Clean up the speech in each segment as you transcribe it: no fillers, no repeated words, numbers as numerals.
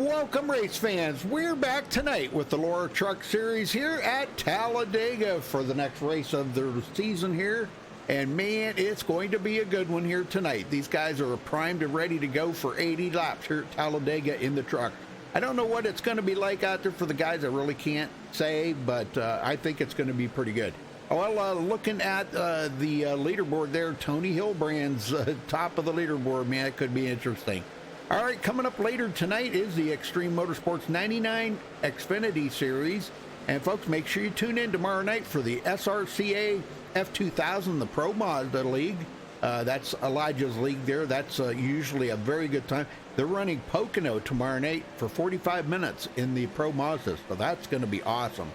Welcome, race fans. We're back tonight with the Laura Truck Series here at Talladega for the next race of the season here. And man, it's going to be a good one here tonight. These guys are primed and ready to go for 80 laps here at Talladega in the truck. I don't know what it's going to be like out there for the guys. I really can't say, but I think it's going to be pretty good. Well, looking at the leaderboard there, Tony Hilbrand's top of the leaderboard, man, it could be interesting. All right, coming up later tonight is the Extreme Motorsports 99 Xfinity Series. And folks, make sure you tune in tomorrow night for the SRCA F2000, the Pro Mazda League. That's Elijah's league there. That's usually a very good time. They're running Pocono tomorrow night for 45 minutes in the Pro Mazda, so that's going to be awesome.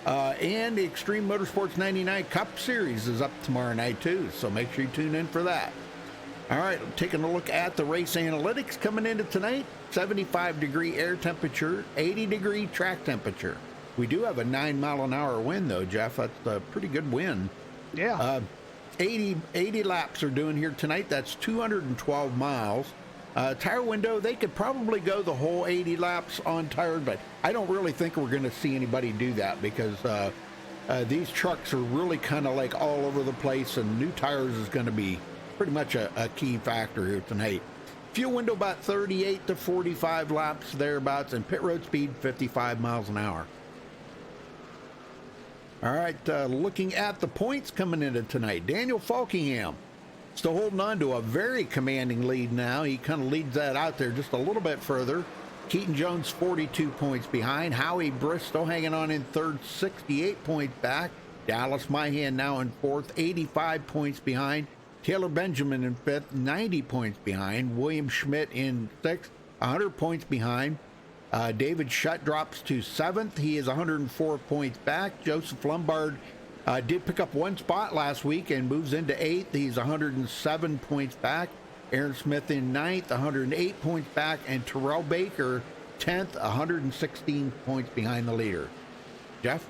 And the Extreme Motorsports 99 Cup Series is up tomorrow night too, so make sure you tune in for that. All right, taking a look at the race analytics coming into tonight. 75-degree air temperature, 80-degree track temperature. We do have a 9-mile-an-hour wind, though, Jeff. That's a pretty good wind. Yeah. 80 laps are doing here tonight. That's 212 miles. Tire window, they could probably go the whole 80 laps on tire, but I don't really think we're going to see anybody do that because these trucks are really kind of like all over the place, and new tires is going to be pretty much a key factor here tonight. Fuel window about 38 to 45 laps thereabouts, and pit road speed 55 miles an hour. All right, looking at the points coming into tonight. Daniel Falkingham still holding on to a very commanding lead now. He kind of leads that out there just a little bit further. Keaton Jones 42 points behind. Howie Bristow hanging on in third, 68 points back. Dallas Myhan now in fourth, 85 points behind. Taylor Benjamin in fifth, 90 points behind. William Schmidt in sixth, 100 points behind. David Shutt drops to seventh. He is 104 points back. Joseph Lombard did pick up one spot last week and moves into eighth. He's 107 points back. Aaron Smith in ninth, 108 points back. And Terrell Baker, 10th, 116 points behind the leader. Jeff?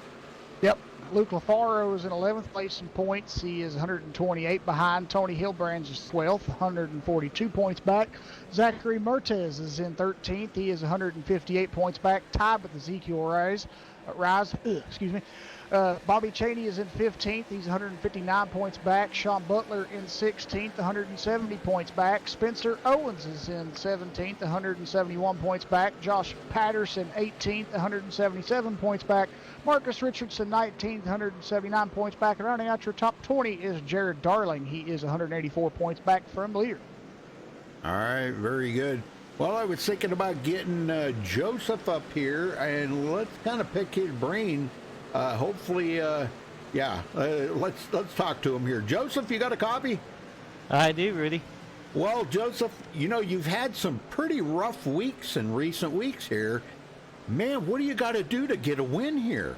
Yep. Luke Lafaro is in 11th place in points. He is 128 behind. Tony Hilbrand is 12th, 142 points back. Zachary Mertez is in 13th. He is 158 points back, tied with Ezekiel Rise. Bobby Cheney is in 15th. He's 159 points back. Sean Butler in 16th, 170 points back. Spencer Owens is in 17th, 171 points back. Josh Patterson 18th, 177 points back. Marcus Richardson 19th, 179 points back. And rounding out your top 20 is Jared Darling. He is 184 points back from the leader. All right, very good. Well, I was thinking about getting Joseph up here, and let's kind of pick his brain. Hopefully, let's talk to him here. Joseph, you got a copy? I do, Rudy. Well, Joseph, you know, you've had some pretty rough weeks in recent weeks here. Man, what do you got to do to get a win here?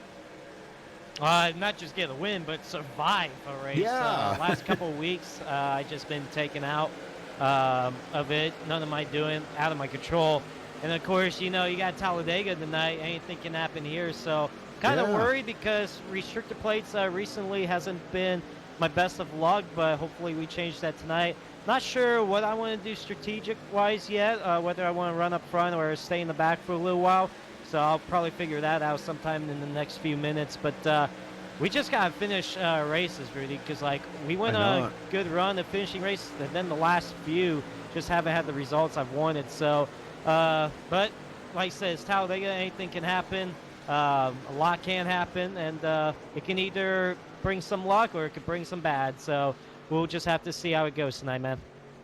Not just get a win, but survive a race. Yeah. Last couple of weeks, I just been taken out of it. None of my doing, out of my control. And of course, you know, you got Talladega tonight. Anything can happen here. So kind of worried because restrictor plates recently hasn't been my best of luck, but hopefully we change that tonight. Not sure what I want to do strategic-wise yet, whether I want to run up front or stay in the back for a little while. So I'll probably figure that out sometime in the next few minutes. But we just got to finish races, Rudy, because, like, we went on a good run of finishing races, and then the last few just haven't had the results I've wanted. So, but like I said, it's Talladega. Anything can happen. A lot can happen, and it can either bring some luck or it could bring some bad. So we'll just have to see how it goes tonight, man.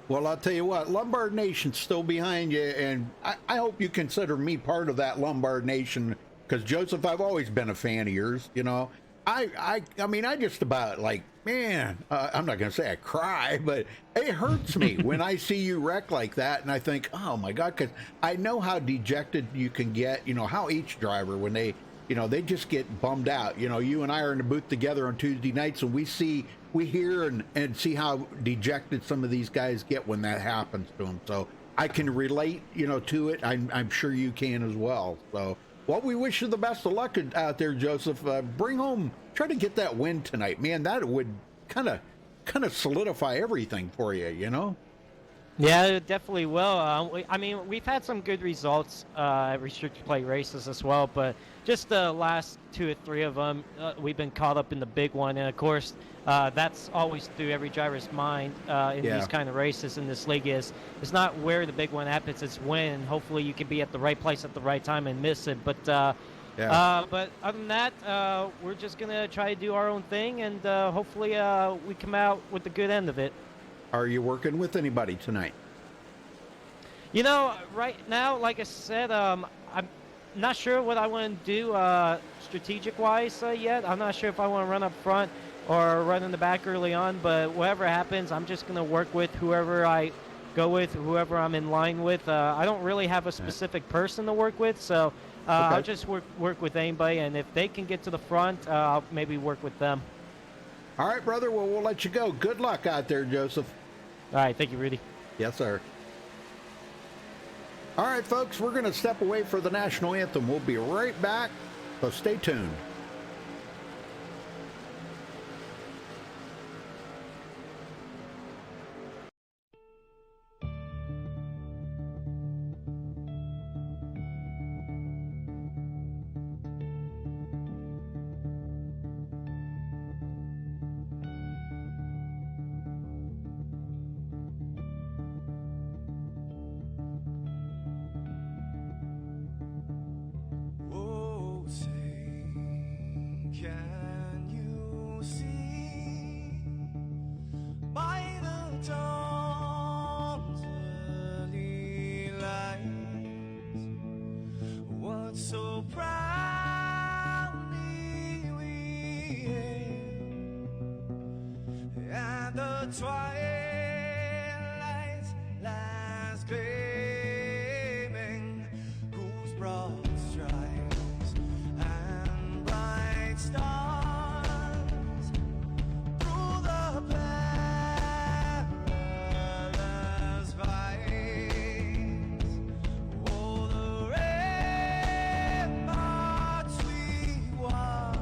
Well, I'll tell you what, Lombard Nation's still behind you, and I hope you consider me part of that Lombard Nation, because, Joseph, I've always been a fan of yours, you know. I mean, I just about, like, man, I'm not going to say I cry, but it hurts me when I see you wreck like that, and I think, oh, my God, because I know how dejected you can get, you know, how each driver, when they, you know, they just get bummed out. You know, you and I are in the booth together on Tuesday nights, and we hear and see how dejected some of these guys get when that happens to them. So I can relate, you know, to it. I'm sure you can as well. So, well, we wish you the best of luck out there, Joseph. Bring home, try to get that win tonight, man. That would kind of solidify everything for you, you know. Yeah, it definitely will. I mean, we've had some good results at restricted play races as well, but just the last two or three of them, we've been caught up in the big one, and of course, that's always through every driver's mind in Yeah. these kind of races in this league. Is it's not where the big one happens; it's when. Hopefully, you can be at the right place at the right time and miss it. Yeah. But other than that, we're just gonna try to do our own thing, and hopefully, we come out with the good end of it. Are you working with anybody tonight? You know, right now, like I said, I'm not sure what I want to do strategic-wise yet. I'm not sure if I want to run up front or run in the back early on, but whatever happens, I'm just going to work with whoever I go with, whoever I'm in line with. I don't really have a specific person to work with, so I'll just work with anybody, and if they can get to the front, I'll maybe work with them. All right, brother. Well, we'll let you go. Good luck out there, Joseph. All right, thank you, Rudy. Yes, sir. All right, folks, we're going to step away for the national anthem. We'll be right back, so stay tuned. Oh, say, can you see by the dawn's early light what so proudly we hailed at the twilight's last gleaming, whose broad stripes and bright stars through the perilous fights, oh, the ramparts we watched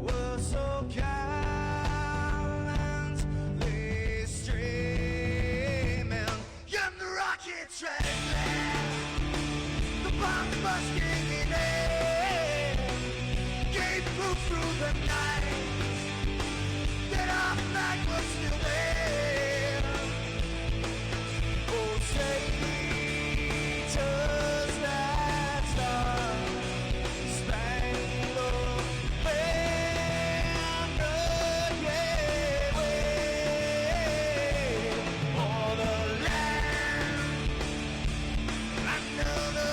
were so gallantly streaming, and the rocket trembled, the bombs bursting in air, gave proof through the night that our flag was still there. Oh, say, does that star-spangled banner yet wave o'er the land under the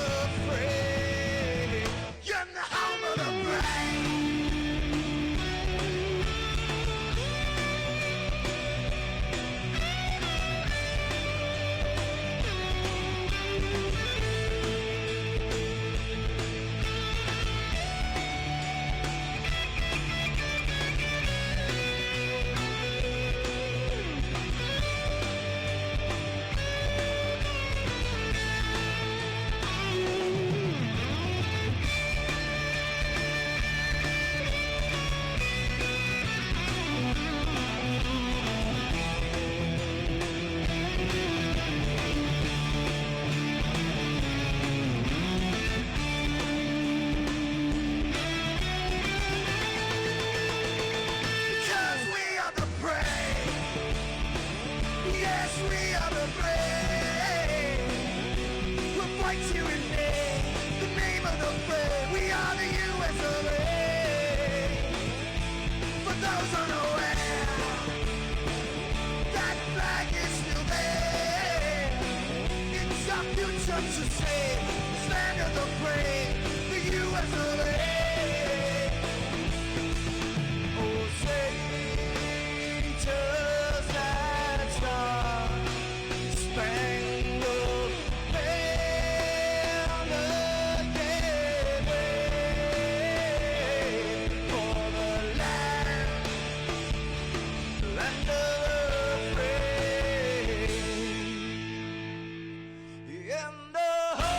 fray, and the home of the brave? Because we are the brave. Yes, we are the brave. We'll fight you in name, the name of the brave. We are the US of A. For those unaware, that flag is still there. It's our future to save, this land of the brave, the US of A. Oh, say, does that star-spangled banner yet wave o'er the land of the free, and the home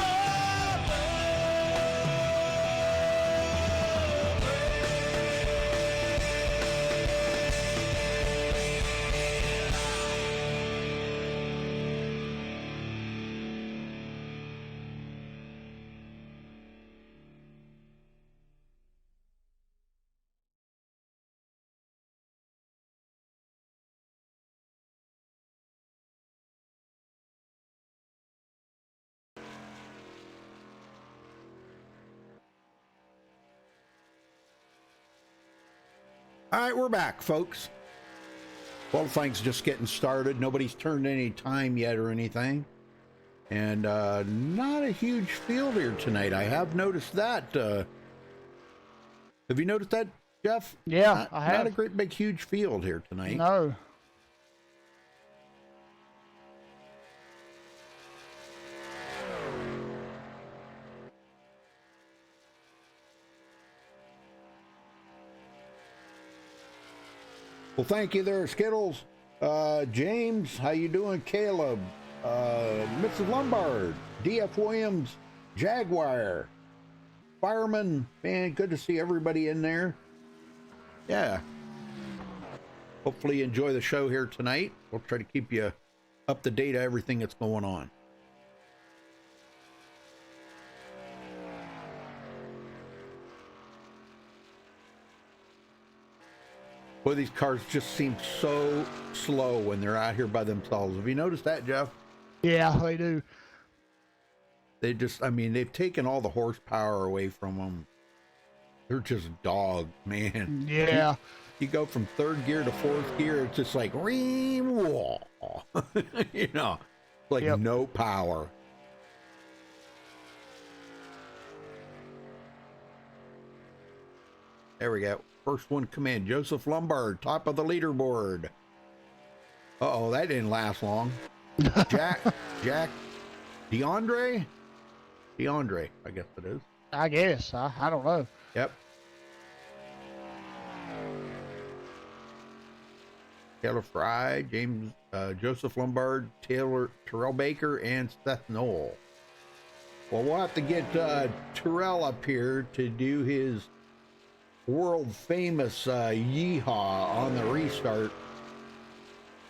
of the All right, we're back, folks. Qualifying's just getting started. Nobody's turned any time yet or anything. And not a huge field here tonight. I have noticed that. Have you noticed that, Jeff? Yeah, I have. Not a great big huge field here tonight. No. Well, thank you there, Skittles. James, how you doing? Caleb, Mrs. Lombard, DF Williams, Jaguar, Fireman. Man, good to see everybody in there. Yeah. Hopefully you enjoy the show here tonight. We'll try to keep you up to date on everything that's going on. Boy, these cars just seem so slow when they're out here by themselves. Have you noticed that, Jeff? Yeah, they do. They just, I mean, they've taken all the horsepower away from them. They're just dogs, man. Yeah. You go from third gear to fourth gear, it's just like, ream, wah. You know, like Yep. no power. There we go. First one come in. Joseph Lombard, top of the leaderboard. Uh-oh, that didn't last long. Jack, DeAndre, I guess it is. I guess. I don't know. Yep. Taylor Fry, James, Joseph Lombard, Terrell Baker, and Seth Knoll. Well, we'll have to get Terrell up here to do his world famous yeehaw on the restart.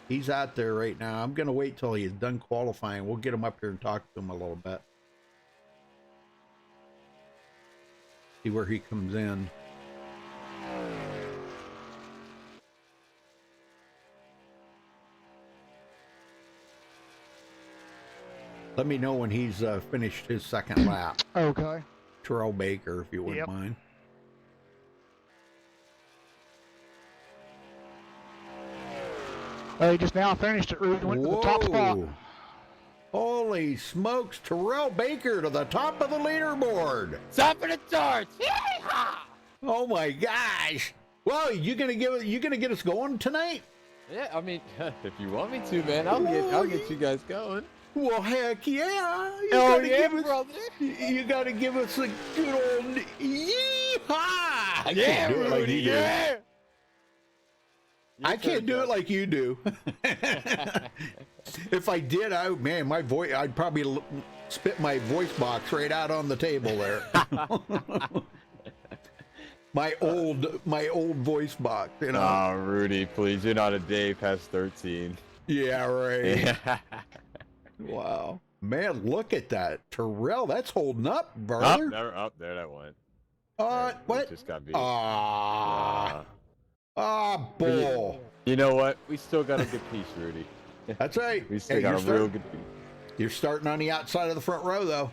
He's out there right now. I'm going to wait till he's done qualifying. We'll get him up here and talk to him a little bit. See where he comes in. Let me know when he's finished his second lap. Okay. Terrell Baker, if you wouldn't Yep. mind. He just now finished it, Rude. Went to the top spot. Whoa. Holy smokes, Terrell Baker to the top of the leaderboard. Top of the charts. Yeehaw! Oh my gosh. Well, you gonna get us going tonight? Yeah, I mean, if you want me to, man, I'll get you guys going. Well, heck yeah. Oh gotta yeah, give us, brother. You gotta give us a good old yeehaw. I Yeah, can't do it like Rudy, you do. yeah. I can't do it like you do. If I did, I'd probably spit my voice box right out on the table there. my old voice box, you know. Oh, Rudy, please, you're not a day past 13. Yeah, right. Yeah. Wow, man, look at that, Terrell. That's holding up, Up brother. there that went. What? It just got beat. Bull. You know what? We still got a good piece, Rudy. That's right. We still Hey, got a you're real good piece. You're starting on the outside of the front row, though.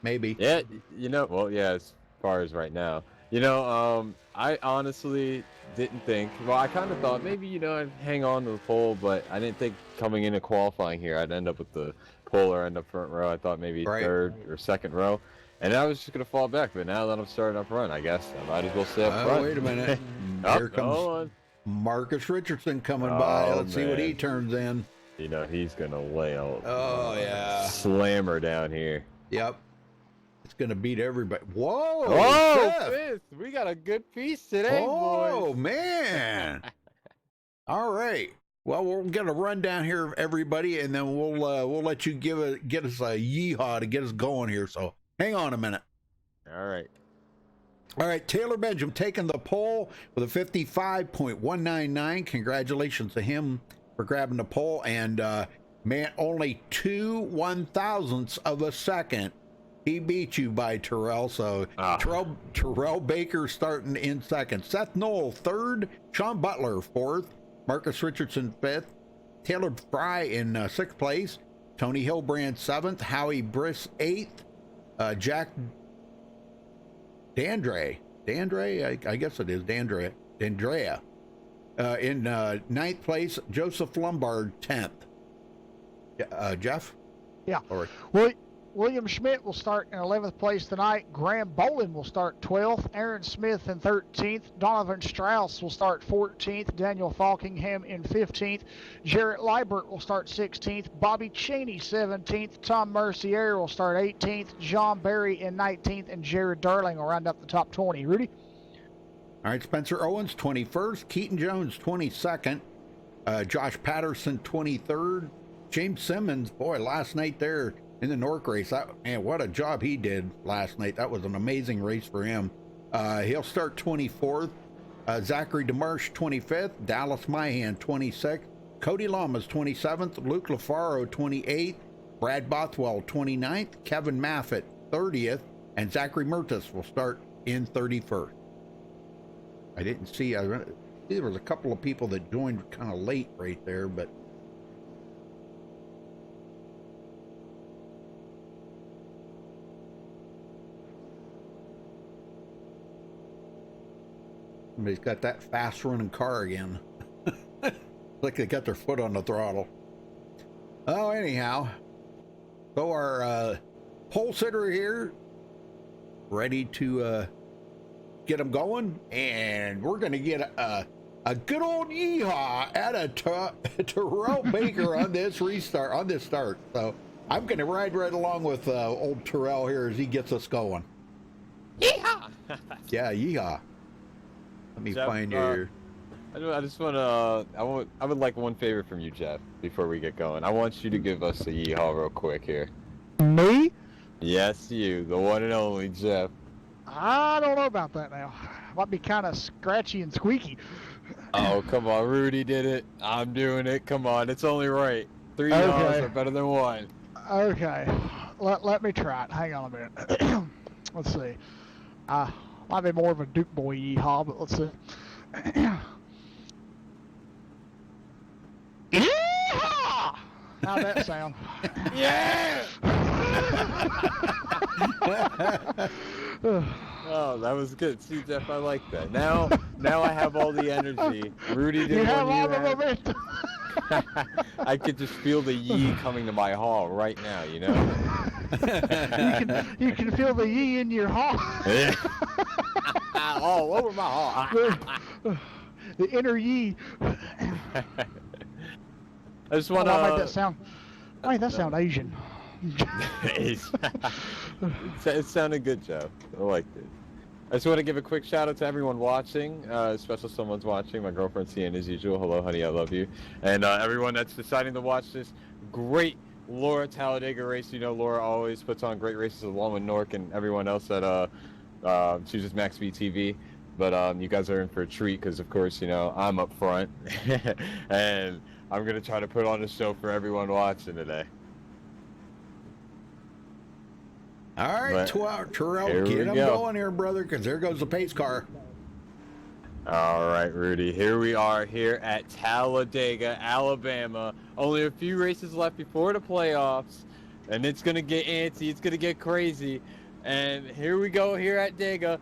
Maybe. Yeah, you know, well, yeah, as far as right now. You know, I honestly didn't think, well, I kind of thought maybe, you know, I'd hang on to the pole, but I didn't think coming into qualifying here, I'd end up with the pole or end up front row. I thought maybe Right. third or second row. And I was just going to fall back, but now that I'm starting up front, I guess I might as well stay up front. Wait a minute. Oh, Here comes hold on. Marcus Richardson coming by. Oh, Let's see what he man. turns in. You know, he's going to lay out Oh, yeah. slammer down here. Yep. It's going to beat everybody. Whoa. Oh, Jeff. Fifth, we got a good piece today, Oh, boys. man. All right. Well, we're going to run down here, everybody, and then we'll let you get us a yeehaw to get us going here. So hang on a minute. All right. All right, Taylor Benjamin taking the pole with a 55.199. Congratulations to him for grabbing the pole. And, man, only 2 1,000ths of a second. He beat you by Terrell. So Terrell Baker starting in second. Seth Knoll third. Sean Butler fourth. Marcus Richardson fifth. Taylor Fry in sixth place. Tony Hilbrand seventh. Howie Briss eighth. Jack Dandre, I guess it is Dandrea In ninth place, Joseph Lombard, 10th. Jeff? Yeah. All right. William Schmidt will start in 11th place tonight. Graham Bolin will start 12th. Aaron Smith in 13th. Donovan Strauss will start 14th. Daniel Falkingham in 15th. Jarrett Liebert will start 16th. Bobby Cheney 17th. Tom Mercier will start 18th. John Berry in 19th. And Jared Darling will round up the top 20. Rudy? All right, Spencer Owens, 21st. Keaton Jones, 22nd. Josh Patterson, 23rd. James Simmons, boy, last night there in the Nork race, man, what a job he did last night. That was an amazing race for him. He'll start 24th. Zachary DeMarsh, 25th. Dallas Myhan, 26th. Cody Lamas, 27th. Luke LaFaro, 28th. Brad Bothwell, 29th. Kevin Maffett, 30th. And Zachary Mertis will start in 31st. I didn't see, there was a couple of people that joined kind of late right there, but somebody's got that fast running car again. Like they got their foot on the throttle. Oh, anyhow. So our pole sitter here, ready to get them going, and we're going to get a good old yeehaw out of Terrell Baker on this start. So I'm going to ride right along with old Terrell here as he gets us going. Yeehaw! Yeah, yeehaw. Let me find your. I just want to. I would like one favor from you, Jeff, before we get going. I want you to give us a yeehaw real quick here. Me? Yes, you, the one and only Jeff. I don't know about that now. Might be kind of scratchy and squeaky. Oh, come on. Rudy did it. I'm doing it. Come on. It's only right. 3 yeehaws are better than one. Okay. Let me try it. Hang on a minute. Let's see. Might be more of a Duke Boy yeehaw, but let's see. Yeehaw! How'd that sound? Yeah! Oh, that was good. See, Jeff, I like that. Now I have all the energy. Rudy did You one have all the year. momentum. I could just feel the yee coming to my hall right now, you know? you can feel the yee in your haw. Yeah. All over my hall. The inner yee. I just want I make that sound. Why that sound Asian? It sounded good, Joe. I liked it. I just want to give a quick shout out to everyone watching, especially someone's watching. My girlfriend Cian, as usual. Hello, honey, I love you. And everyone that's deciding to watch this great Laura Talladega race. You know, Laura always puts on great races along with Nork and everyone else that chooses MaxSpeedTV. But you guys are in for a treat because, of course, you know, I'm up front. And I'm going to try to put on a show for everyone watching today. All right, Terrell, get him going here, brother, because there goes the pace car. All right, Rudy, here we are here at Talladega, Alabama. Only a few races left before the playoffs, and it's going to get antsy. It's going to get crazy. And here we go here at Dega.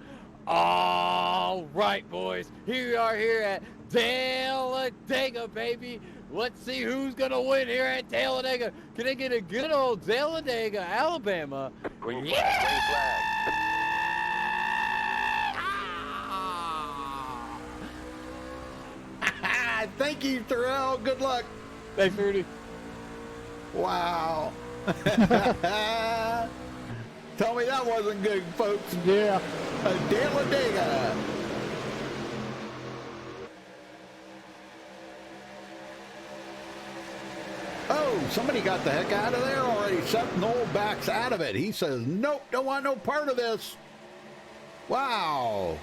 All right, boys, here we are here at Talladega, baby. Let's see who's going to win here at Talladega. Can I get a good old Talladega, Alabama? Green flag, green flag. Thank you, Terrell. Good luck. Thanks, Rudy. Wow. Tell me that wasn't good, folks. Yeah. Talladega. Oh, somebody got the heck out of there already. Seth Knoll backs out of it. He says, nope, don't want no part of this. Wow.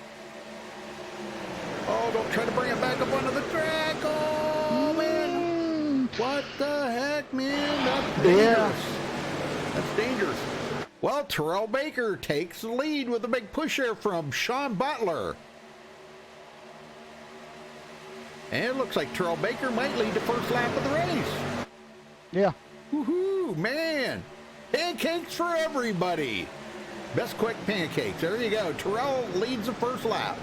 Oh, don't try to bring it back up onto the track. Oh, man. What the heck, man? That's dangerous. That's dangerous. Well, Terrell Baker takes the lead with a big push here from Sean Butler. And it looks like Terrell Baker might lead the first lap of the race. Yeah. Woohoo, man. Pancakes for everybody. Best quick pancakes. There you go. Terrell leads the first lap.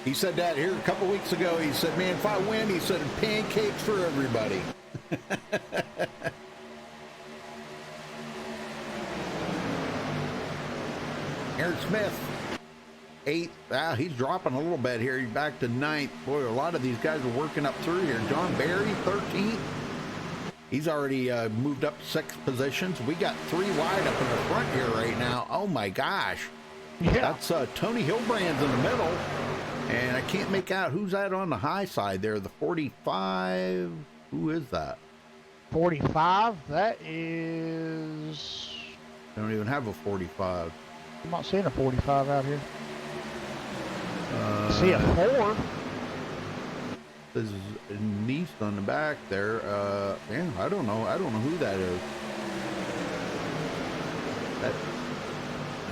He said that here a couple weeks ago. He said, man, if I win, he said, pancakes for everybody. Aaron Smith, 8th. He's dropping a little bit here. He's back to 9th. Boy, a lot of these guys are working up through here. John Barry, 13th. He's already moved up 6 positions. We got 3 wide up in the front here right now. Oh, my gosh. Yeah. That's Tony Hilbrand's in the middle. And I can't make out who's that on the high side there. The 45. Who is that? 45. That is. They don't even have a 45. I'm not seeing a 45 out here. I see a 4. This is Nice on the back there. Man, I don't know. I don't know who that is. That,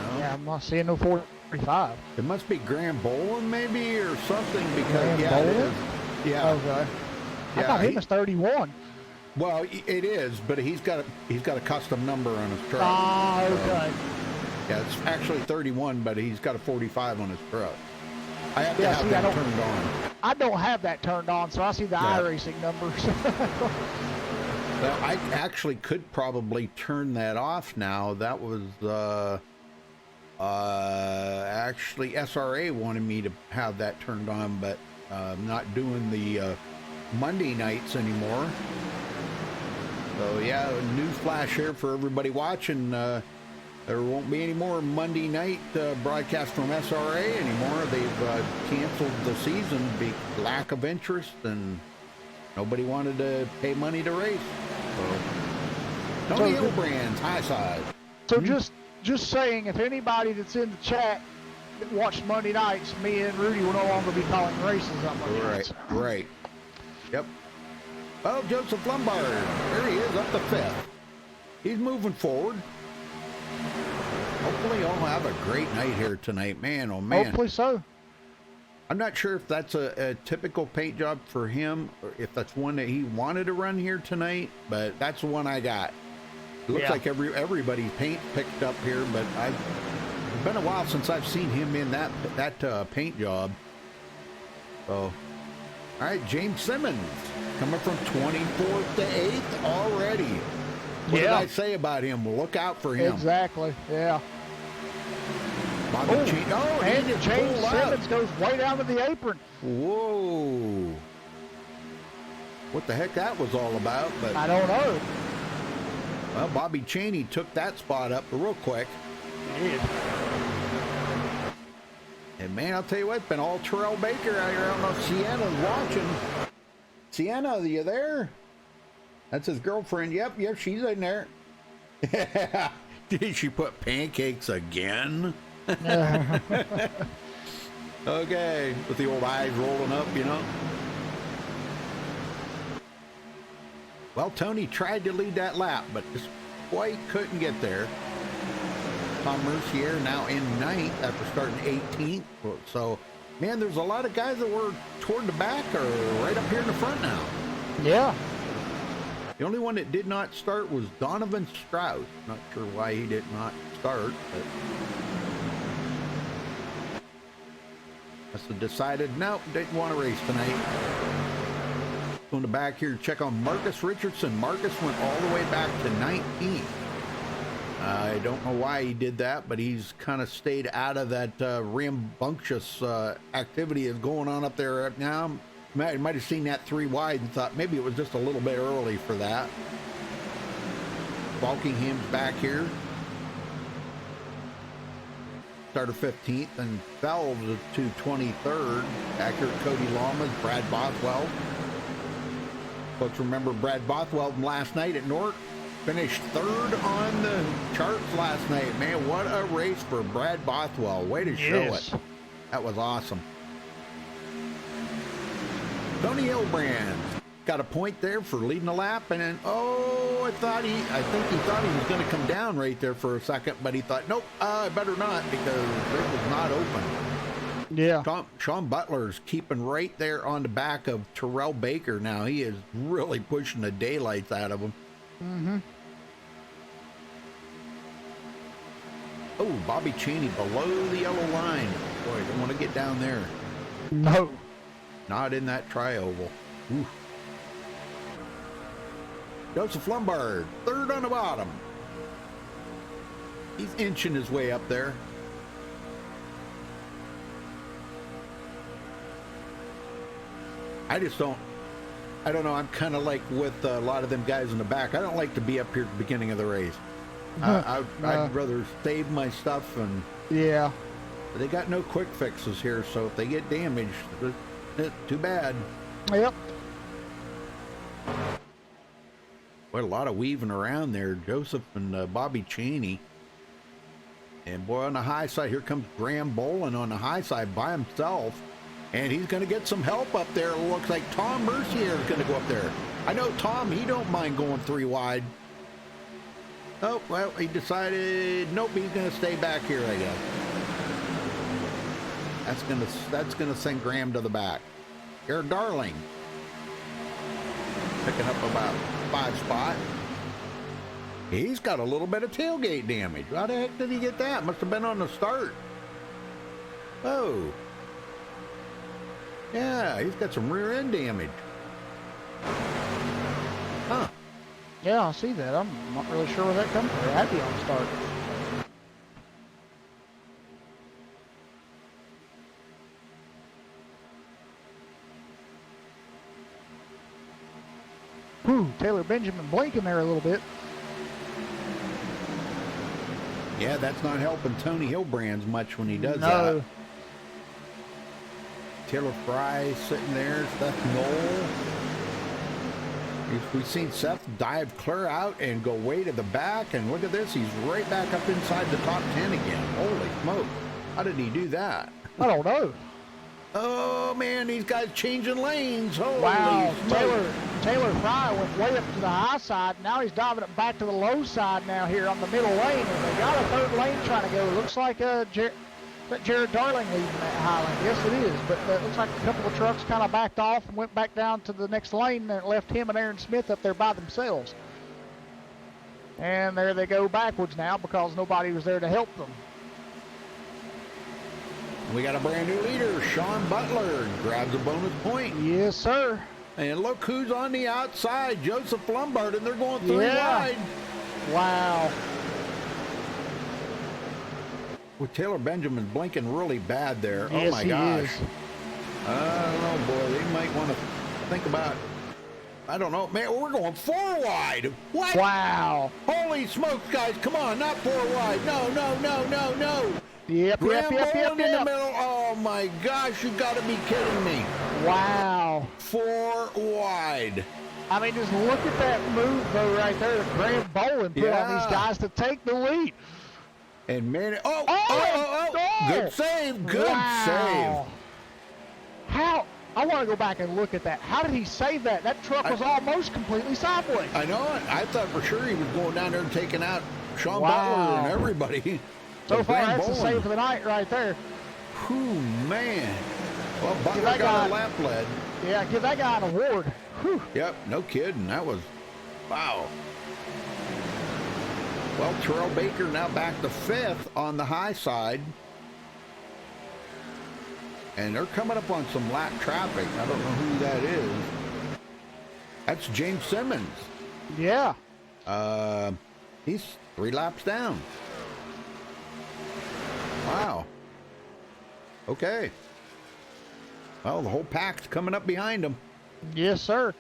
no. Yeah, I'm not seeing no 45. It must be Graham Boland maybe or something because Graham yeah, it Boland? is. Yeah. Okay. I Yeah, thought he was 31. Well, it is, but he's got a custom number on his truck. Ah, okay. Yeah, it's actually 31, but he's got a 45 on his truck. I have to Yeah, have see, that turned on. I don't have that turned on, so I see the Yeah. iRacing numbers. Well, I actually could probably turn that off now. That was actually SRA wanted me to have that turned on, but I'm not doing the Monday nights anymore. So yeah, news flash here for everybody watching. There won't be any more Monday night broadcast from SRA anymore. They've canceled the season because lack of interest and nobody wanted to pay money to race. So, Tony Hilbrand's high side. So just saying, if anybody that's in the chat that watched Monday nights, me and Rudy will no longer be calling races on Monday nights. Right. Yep. Oh, Joseph Lombard. There he is, up to 5th. He's moving forward. Hopefully he'll have a great night here tonight. Man, oh man. Hopefully so. I'm not sure if that's a typical paint job for him or if that's one that he wanted to run here tonight, but that's the one I got. It looks like everybody's paint picked up here, but it's been a while since I've seen him in that paint job. So, all right, James Simmons coming from 24th to 8th already. What did I say about him? Well, look out for him. Exactly. Yeah. And James Simmons goes way down to the apron. Whoa. What the heck that was all about? But I don't know. Well, Bobby Chaney took that spot up real quick. He did. And man, I'll tell you what, it's been all Terrell Baker out here. I don't know if Sienna's watching. Sienna, are you there? That's his girlfriend. Yep, she's in there. Did she put pancakes again? Okay, with the old eyes rolling up, you know. Well, Tony tried to lead that lap, but just quite couldn't get there. Tom Mercier now in 9th after starting 18th. So, man, there's a lot of guys that were toward the back or right up here in the front now. Yeah. The only one that did not start was Donovan Strauss. Not sure why he did not start, but must have decided, no, didn't want to race tonight. Going to back here to check on Marcus Richardson. Marcus went all the way back to 19th. I don't know why he did that, but he's kind of stayed out of that rambunctious activity that's going on up there right now. You might have seen that 3 wide and thought maybe it was just a little bit early for that. Balkingham's back here. Started 15th and fell to 23rd. Back here, Cody Lamas, Brad Bothwell. Folks remember Brad Bothwell from last night at Norton. Finished 3rd on the charts last night. Man, what a race for Brad Bothwell. Way to show it. That was awesome. Tony Hilbrand got a point there for leading the lap, and then I think he thought he was going to come down right there for a second, but he thought, nope, I better not because it was not open. Yeah. Sean Butler's keeping right there on the back of Terrell Baker now. He is really pushing the daylights out of him. Mm-hmm. Oh, Bobby Chaney below the yellow line. Boy, don't want to get down there. No. Not in that tri-oval. Oof. Joseph Lombard, third on the bottom. He's inching his way up there. I don't know. I'm kind of like with a lot of them guys in the back. I don't like to be up here at the beginning of the race. I'd rather save my stuff, and Yeah. they got no quick fixes here. So if they get damaged, too bad. Yep. What a lot of weaving around there, Joseph and Bobby Cheney. And boy, on the high side, here comes Graham Bolin on the high side by himself. And he's going to get some help up there. It looks like Tom Mercier is going to go up there. I know Tom, he don't mind going 3 wide. Oh, well, he decided, nope, he's going to stay back here, I guess. That's going to send Graham to the back. Here, Darling. Picking up about 5 spot. He's got a little bit of tailgate damage. How the heck did he get that? Must have been on the start. Oh. Yeah, he's got some rear end damage. Huh. Yeah, I see that. I'm not really sure where that comes from. That'd be on the start. Whew, Taylor Benjamin blinking there a little bit. Yeah, that's not helping Tony Hillbrands much when he does No. that. Taylor Fry sitting there, Seth Knoll. We've seen Seth dive clear out and go way to the back, and look at this, he's right back up inside the top 10 again. Holy smoke. How did he do that? I don't know. Oh man, these guys changing lanes. Holy Wow, smoke. Taylor Fry went way up to the high side. Now he's diving it back to the low side now here on the middle lane. And they got a third lane trying to go. It looks like Jared Darling leading that high lane. Yes, it is. But it looks like a couple of trucks kind of backed off and went back down to the next lane, and it left him and Aaron Smith up there by themselves. And there they go backwards now because nobody was there to help them. We got a brand new leader, Sean Butler, grabs a bonus point. Yes, sir. And look who's on the outside, Joseph Lombard, and they're going 3 Yeah. wide. Wow. With Taylor Benjamin blinking really bad there. Yes, oh my he gosh. is. I don't know, boy. They might want to think about, I don't know. Man, we're going 4 wide. What? Wow. Holy smokes, guys. Come on, not 4 wide. No, no, no, no, no. Yep, Graham yep. Boland in the middle. Oh my gosh, you got to be kidding me. Wow. 4 wide. I mean, just look at that move, though, right there. Graham Boland put on these guys to take the lead. And man, Oh! good save, good Wow. How? I want to go back and look at that. How did he save that? That truck was almost completely sideways. I know it. I thought for sure he was going down there and taking out Sean Wow. Butler and everybody. So But far, Graham that's the Boland, save for the night right there. whew, man. Well, Butler that got a guy- lap lead. Yeah, give that guy an award. Whew. Yep, no kidding. That was, wow. Well, Terrell Baker now back to 5th on the high side. And they're coming up on some lap traffic. I don't know who that is. That's James Simmons. Yeah. He's 3 laps down. Wow. Okay. Well, the whole pack's coming up behind him. Yes, sir.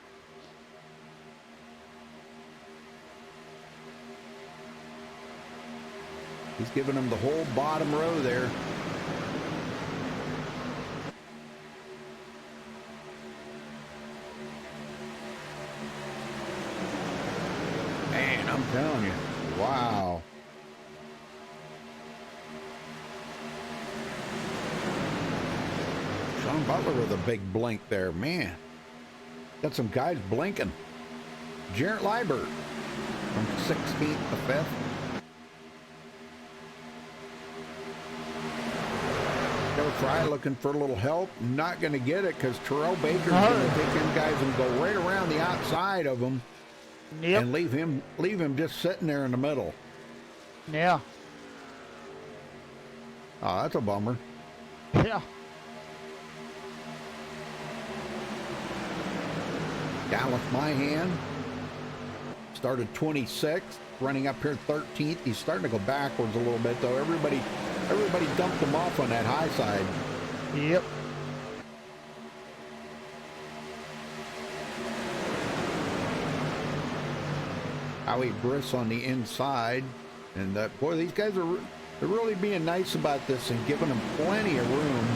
He's giving them the whole bottom row there. Man, I'm telling you. Wow. Sean Butler with a big blink there, man. Got some guys blinking. Jarrett Liebert from 16th to 5th. Joe Fry looking for a little help. Not going to get it because Terrell Baker's going to take them guys and go right around the outside of them Yep. and leave him just sitting there in the middle. Yeah. Oh, that's a bummer. Yeah. Dallas Myhan started 26th, running up here 13th. He's starting to go backwards a little bit, though. Everybody dumped him off on that high side. Yep. Howie Briss on the inside. And boy, these guys they're really being nice about this and giving them plenty of room.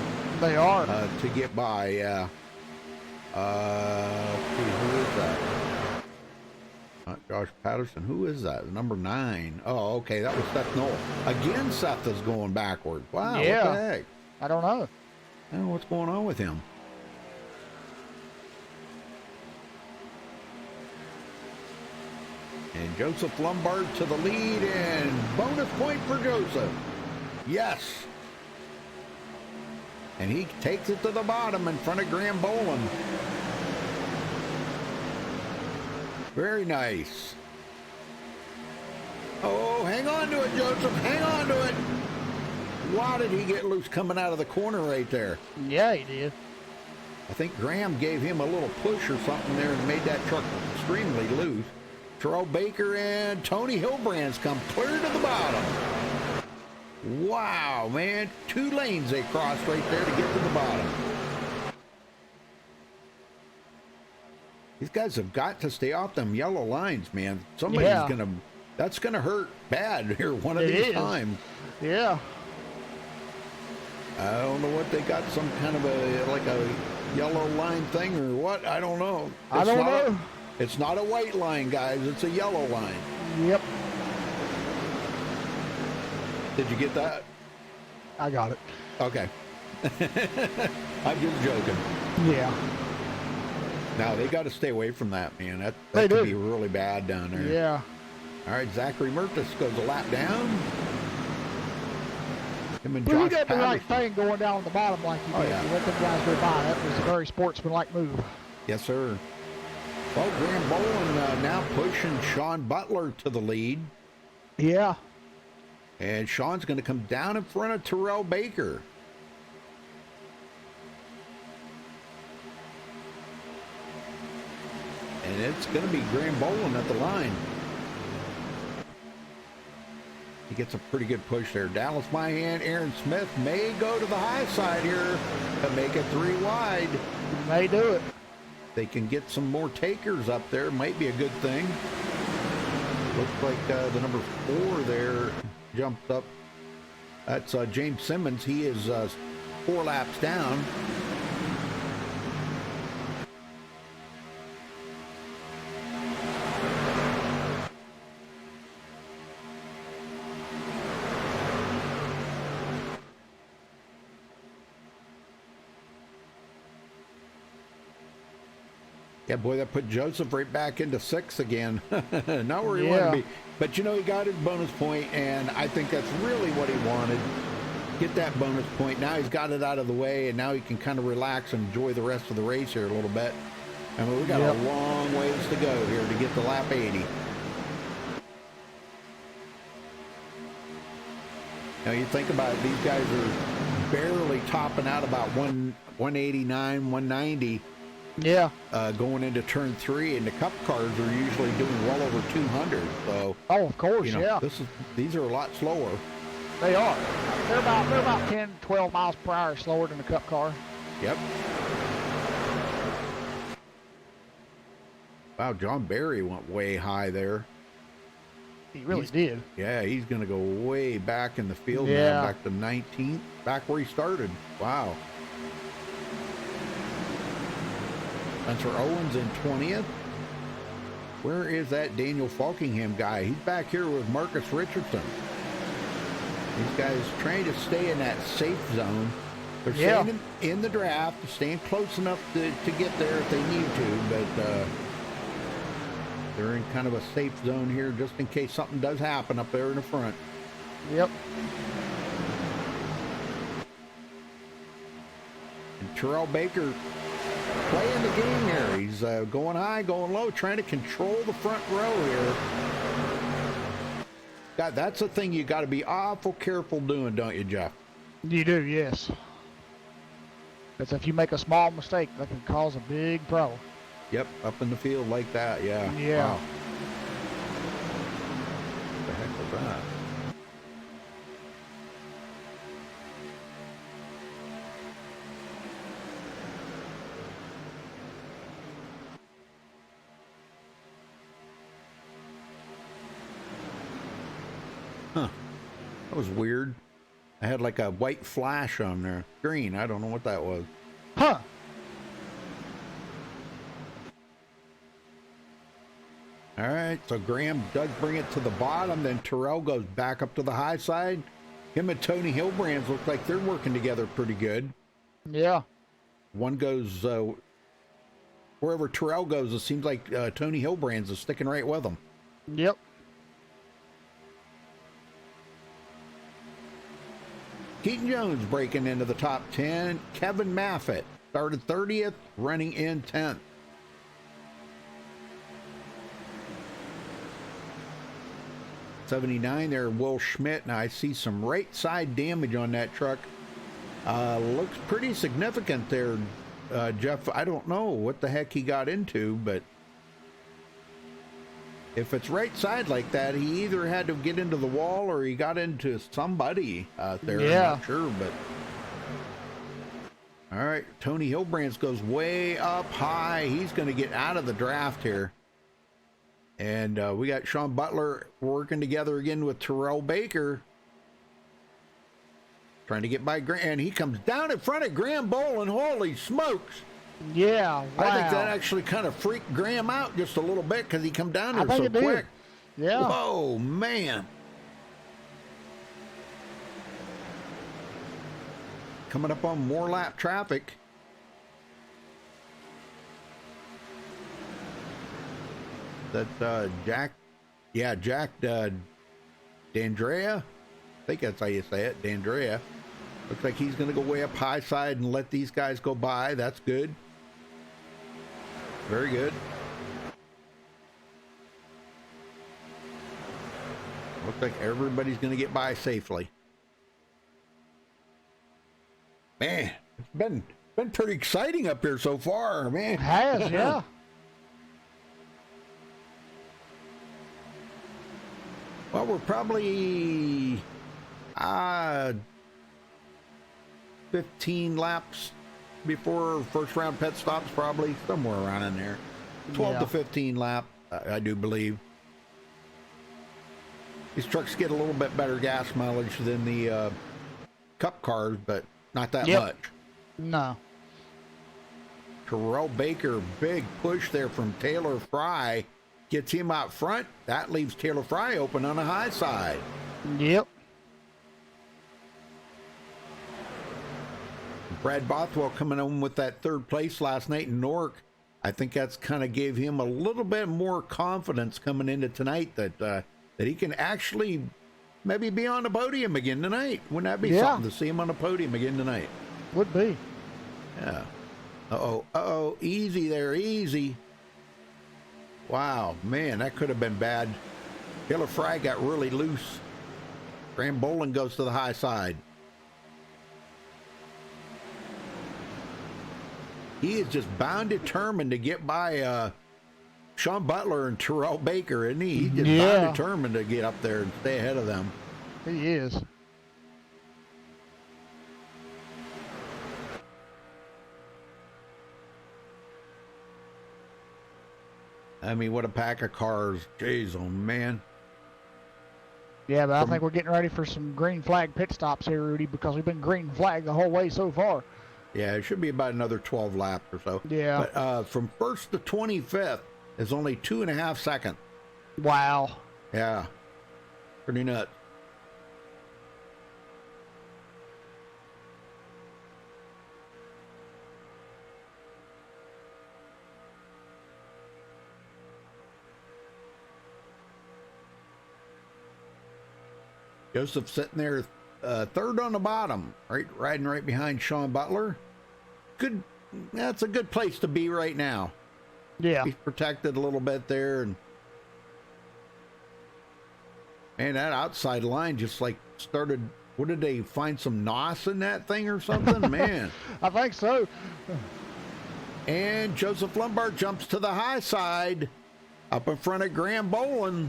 They are. To get by, yeah. Let's see, who is that? Josh Patterson. Who is that? Number 9. Oh, okay, that was Seth Knoll. Again, Seth is going backward. Wow, Yeah. what the heck? I don't know. I don't know what's going on with him. And Joseph Lombard to the lead, and bonus point for Joseph. Yes. And he takes it to the bottom in front of Graham Boland. Very nice. Oh, hang on to it, Joseph. Hang on to it. Why did he get loose coming out of the corner right there? Yeah, he did. I think Graham gave him a little push or something there and made that truck extremely loose. Terrell Baker and Tony Hilbrands come clear to the bottom. Wow, man. 2 lanes they crossed right there to get to the bottom. These guys have got to stay off them yellow lines, man. Somebody's that's gonna hurt bad here one of these times. Yeah. I don't know what they got, some kind of a yellow line thing or what. I don't know. I don't know. It's not a white line, guys. It's a yellow line. Yep. Did you get that? I got it. Okay. I'm just joking. Yeah. Now, they got to stay away from that, man. That They could do. be really bad down there. Yeah. All right, Zachary Mertis goes a lap down. Him and Well, you Josh got the right Patterson. thing going down on the bottom like you Oh, did. yeah. You let them guys go by. That was a very sportsmanlike move. Yes, sir. Well, Graham Boland now pushing Sean Butler to the lead. Yeah. And Sean's going to come down in front of Terrell Baker. And it's going to be Graham Boland at the line. He gets a pretty good push there. Dallas Myhan, Aaron Smith may go to the high side here to make it 3 wide. They do it. They can get some more takers up there. Might be a good thing. Looks like the number 4 there jumped up. That's James Simmons. He is 4 laps down. Yeah, boy, that put Joseph right back into 6th again. Not where he wanted to be. But, you know, he got his bonus point, and I think that's really what he wanted. Get that bonus point. Now he's got it out of the way, and now he can kind of relax and enjoy the rest of the race here a little bit. I mean, we got a long ways to go here to get to lap 80. Now, you think about it, these guys are barely topping out about 189, 190. Yeah. Going into turn 3, and the cup cars are usually doing well over 200. So, Oh, of course, you know, yeah. these are a lot slower. They are. They're about 10, 12 miles per hour slower than the Cup car. Yep. Wow, John Barry went way high there. He really did. Yeah, he's going to go way back in the field Yeah. now, back to 19th, back where he started. Wow. Spencer Owens in 20th. Where is that Daniel Falkingham guy? He's back here with Marcus Richardson. These guys trying to stay in that safe zone. They're staying in the draft, staying close enough to get there if they need to, but they're in kind of a safe zone here just in case something does happen up there in the front. Yep. And Terrell Baker playing the game here. He's going high, going low, trying to control the front row here. God, that's the thing you got to be awful careful doing, don't you, Jeff? You do, yes. Because if you make a small mistake, that can cause a big problem. Yep, up in the field like that. Yeah. Yeah. Wow. What the heck was that? Huh. That was weird. I had like a white flash on there. Green. I don't know what that was. Huh. All right. So Graham does bring it to the bottom. Then Terrell goes back up to the high side. Him and Tony Hilbrands look like they're working together pretty good. Yeah. One goes wherever Terrell goes. It seems like Tony Hilbrands is sticking right with him. Yep. Keaton Jones breaking into the top 10. Kevin Maffett started 30th, running in 10th. '79 there, Will Schmidt. Now I see some right side damage on that truck. Looks pretty significant there, Jeff. I don't know what the heck he got into, but if it's right side like that, he either had to get into the wall or he got into somebody out there. Yeah. I'm not sure, but all right. Tony Hilbrands goes way up high. He's going to get out of the draft here. And we got Sean Butler working together again with Terrell Baker. Trying to get by Graham. And he comes down in front of Graham Bolin. Holy smokes. Yeah. Wow. I think that actually kind of freaked Graham out just a little bit because he come down there I think so it did. quick. Yeah. Whoa, man. Coming up on more lap traffic. That Jack D'Andrea. I think that's how you say it, D'Andrea. Looks like he's going to go way up high side and let these guys go by. That's good. Very good. Looks like everybody's going to get by safely. Man, it's been pretty exciting up here so far, man. It has, yeah. Well, we're probably 15 laps before first round pit stops, probably somewhere around in there. 12 to 15 lap, I do believe. These trucks get a little bit better gas mileage than the Cup cars, but not that much. No. Terrell Baker, big push there from Taylor Fry. Gets him out front. That leaves Taylor Fry open on the high side. Yep. Brad Bothwell coming home with that third place last night in Newark. I think that's kind of gave him a little bit more confidence coming into tonight that he can actually maybe be on the podium again tonight. Wouldn't that be something to see him on the podium again tonight? Would be. Yeah. Uh-oh. Easy there. Easy. Wow, man, that could have been bad. Taylor Fry got really loose. Graham Bolin goes to the high side. He is just bound determined to get by Sean Butler and Terrell Baker, isn't he? He's just bound determined to get up there and stay ahead of them. He is. I mean, what a pack of cars. Jeez, oh, man. Yeah, but I think we're getting ready for some green flag pit stops here, Rudy, because we've been green flag the whole way so far. Yeah, it should be about another 12 laps or so. Yeah. But from 1st to 25th is only 2.5 seconds. Wow. Yeah. Pretty nuts. Joseph sitting there third on the bottom, riding right behind Sean Butler. Good. That's a good place to be right now. Yeah. He's protected a little bit there, and that outside line just like started. What did they find, some NOS in that thing or something? Man. I think so. And Joseph Lombard jumps to the high side up in front of Graham Bolin.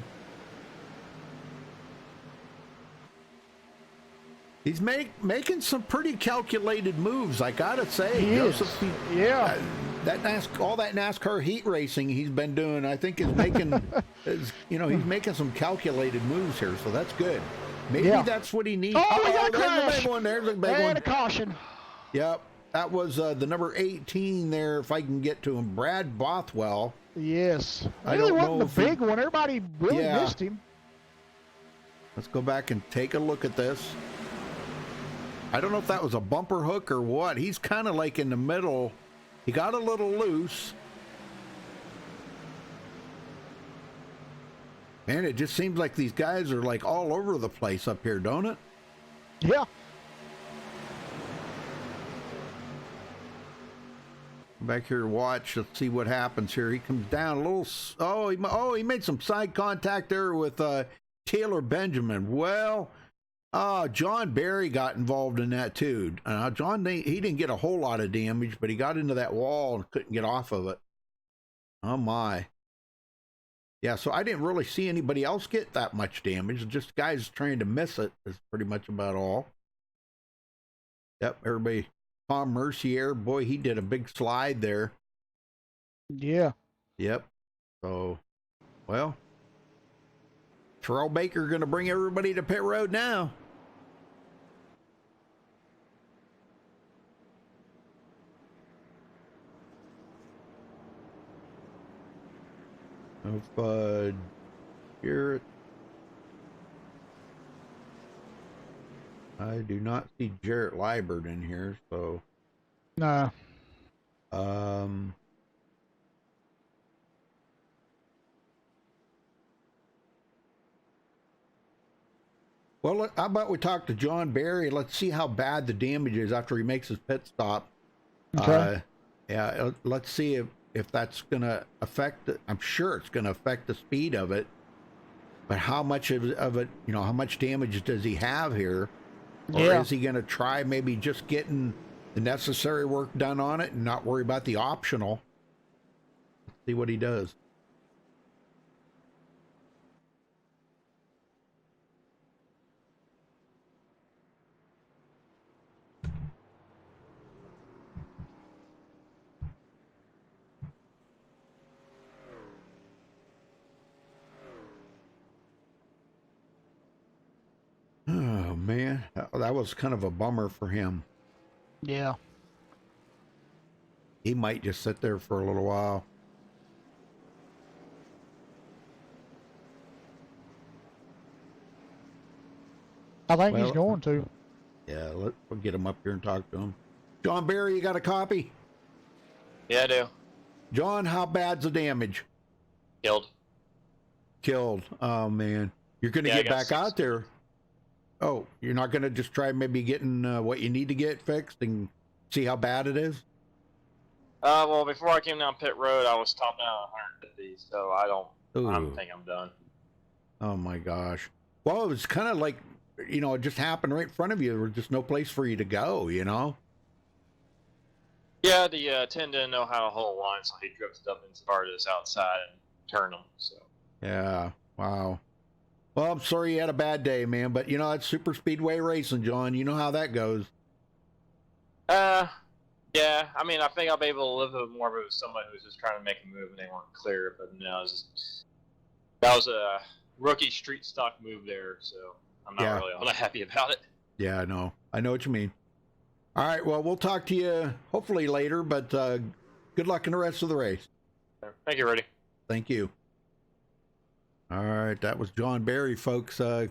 He's making some pretty calculated moves, I gotta say. Joseph, yeah. All that NASCAR heat racing he's been doing, I think is making, he's making some calculated moves here, so that's good. Maybe that's what he needs. Oh, we got a there's crash. a big one. There's a big one. And a caution. Yep, that was the number 18 there. If I can get to him, Brad Bothwell. Yes. I Really don't wasn't know a if he- big one. Everybody really missed him. Let's go back and take a look at this. I don't know if that was a bumper hook or what. He's kind of like in the middle. He got a little loose. Man, it just seems like these guys are like all over the place up here, don't it? Yeah. Back here, watch. Let's see what happens here. He comes down a little. He made some side contact there with Taylor Benjamin. Well, John Barry got involved in that too. John, he didn't get a whole lot of damage, but he got into that wall and couldn't get off of it. Oh my. Yeah, so I didn't really see anybody else get that much damage. Just guys trying to miss it is pretty much about all. Yep, everybody. Tom Mercier, boy, he did a big slide there. Yeah. Yep. So, well, Terrell Baker going to bring everybody to pit road now. Of Jarrett. I do not see Jarrett Liebert in here, so. No. Well, how about we talk to John Barry? Let's see how bad the damage is after he makes his pit stop. Okay. Let's see if that's going to affect it. I'm sure it's going to affect the speed of it. But how much of it, how much damage does he have here? Or is he going to try maybe just getting the necessary work done on it and not worry about the optional? See what he does. Oh, man. That was kind of a bummer for him. Yeah. He might just sit there for a little while. I think he's going to. Yeah, we'll get him up here and talk to him. John Barry, you got a copy? Yeah, I do. John, how bad's the damage? Killed. Oh, man. You're going to get back out there. Oh, you're not going to just try maybe getting what you need to get fixed and see how bad it is? Well, before I came down pit road, I was topping out at 150, so I don't think I'm done. Oh, my gosh. Well, it was kind of like, it just happened right in front of you. There was just no place for you to go, Yeah, the 10 didn't know how to hold line, so he drifted up and started us outside and turned them, so. Yeah, wow. Well, I'm sorry you had a bad day, man, but that's super speedway racing, John. You know how that goes. Yeah, I mean, I think I'll be able to live with more of it with somebody who's just trying to make a move and they weren't clear, but no, that was a rookie street stock move there, so I'm not really all that happy about it. Yeah, I know what you mean. All right, well, we'll talk to you hopefully later, but good luck in the rest of the race. Thank you, Rudy. Thank you. All right, that was John Barry, folks. Says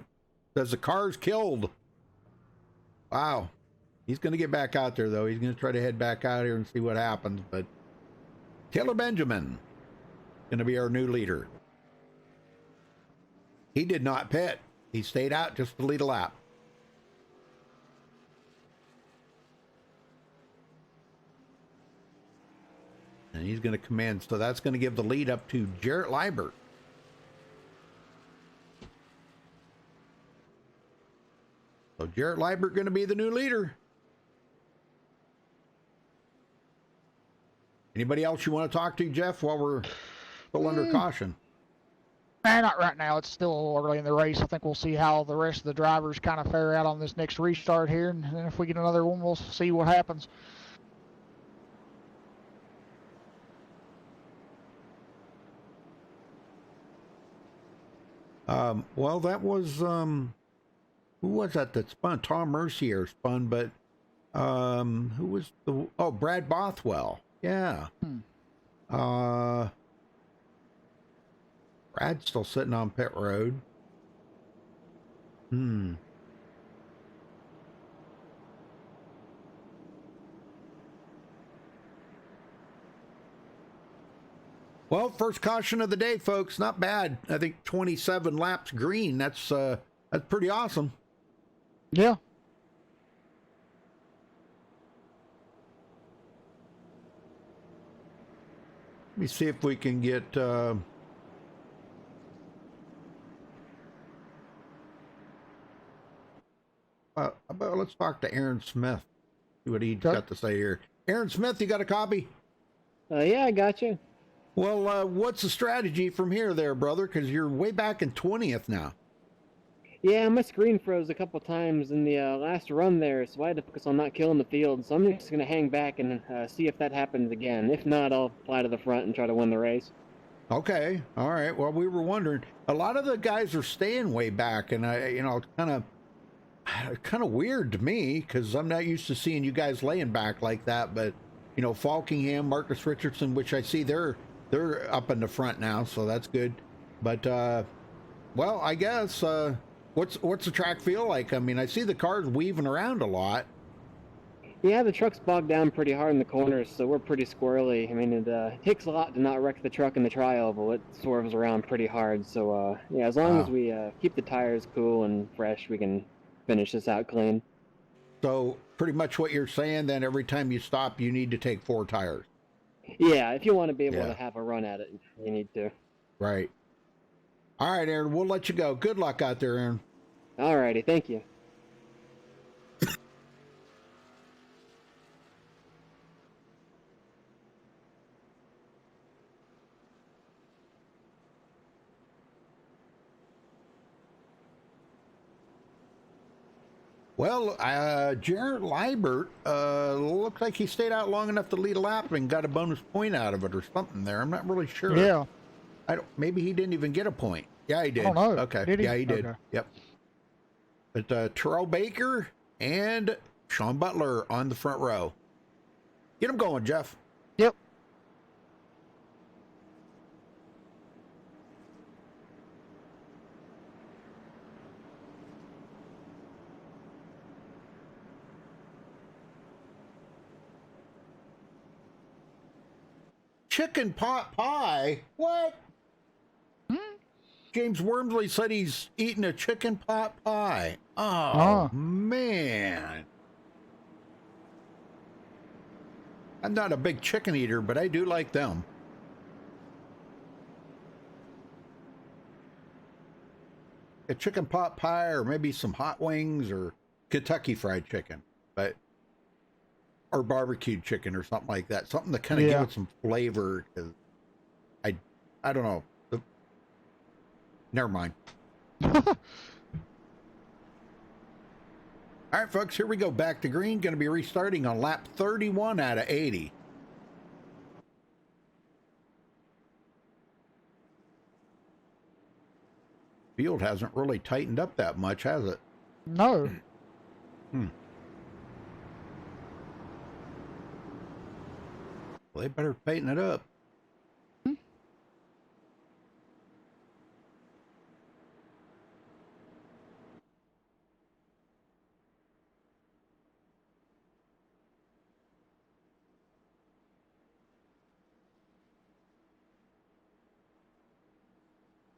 the car's killed. Wow. He's going to get back out there, though. He's going to try to head back out here and see what happens. But Taylor Benjamin going to be our new leader. He did not pit. He stayed out just to lead a lap. And he's going to come in. So that's going to give the lead up to Jarrett Liebert. So Jarrett Liebert going to be the new leader. Anybody else you want to talk to, Jeff, while we're still under caution? Not right now. It's still a little early in the race. I think we'll see how the rest of the drivers kind of fare out on this next restart here. And then if we get another one, we'll see what happens. Well, that was, who was that spun? Tom Mercier spun, but who was Brad Bothwell. Yeah. Brad's still sitting on pit road. Well, first caution of the day, folks. Not bad. I think 27 laps green. That's pretty awesome. Yeah. Let me see if we can get let's talk to Aaron Smith. See what he's got to say here. Aaron Smith, you got a copy? Yeah, I got you. Well, what's the strategy from here there, brother? Because you're way back in 20th now. Yeah, my screen froze a couple times in the last run there, so I had to focus on not killing the field. So I'm just going to hang back and see if that happens again. If not, I'll fly to the front and try to win the race. Okay, all right. Well, we were wondering. A lot of the guys are staying way back, and kind of weird to me because I'm not used to seeing you guys laying back like that. But Falkingham, Marcus Richardson, which I see they're up in the front now, so that's good. But well, I guess what's the track feel like? I mean, I see the cars weaving around a lot. Yeah, the truck's bogged down pretty hard in the corners, so we're pretty squirrely. I mean, it takes a lot to not wreck the truck in the tri-oval. It swerves around pretty hard, so yeah, as long as we keep the tires cool and fresh, we can finish this out clean. So pretty much what you're saying then, every time you stop, you need to take 4 tires. Yeah, if you want to be able to have a run at it, you need to. Right. All right, Aaron, we'll let you go. Good luck out there, Aaron. All righty, thank you. Well, Jared Liebert looks like he stayed out long enough to lead a lap and got a bonus point out of it or something there. I'm not really sure. Yeah. Maybe he didn't even get a point. Yeah, he did. Oh, no. Okay. Did he? Yeah, he did. Okay. Yep. But Terrell Baker and Sean Butler on the front row. Get them going, Jeff. Yep. Chicken pot pie? What? James Wormsley said he's eating a chicken pot pie. Oh, man. I'm not a big chicken eater, but I do like them. A chicken pot pie or maybe some hot wings or Kentucky Fried Chicken, or barbecued chicken or something like that. Something to kind of give it some flavor. I don't know. Never mind. All right, folks, here we go. Back to green. Going to be restarting on lap 31 out of 80. Field hasn't really tightened up that much, has it? No. Well, they better tighten it up.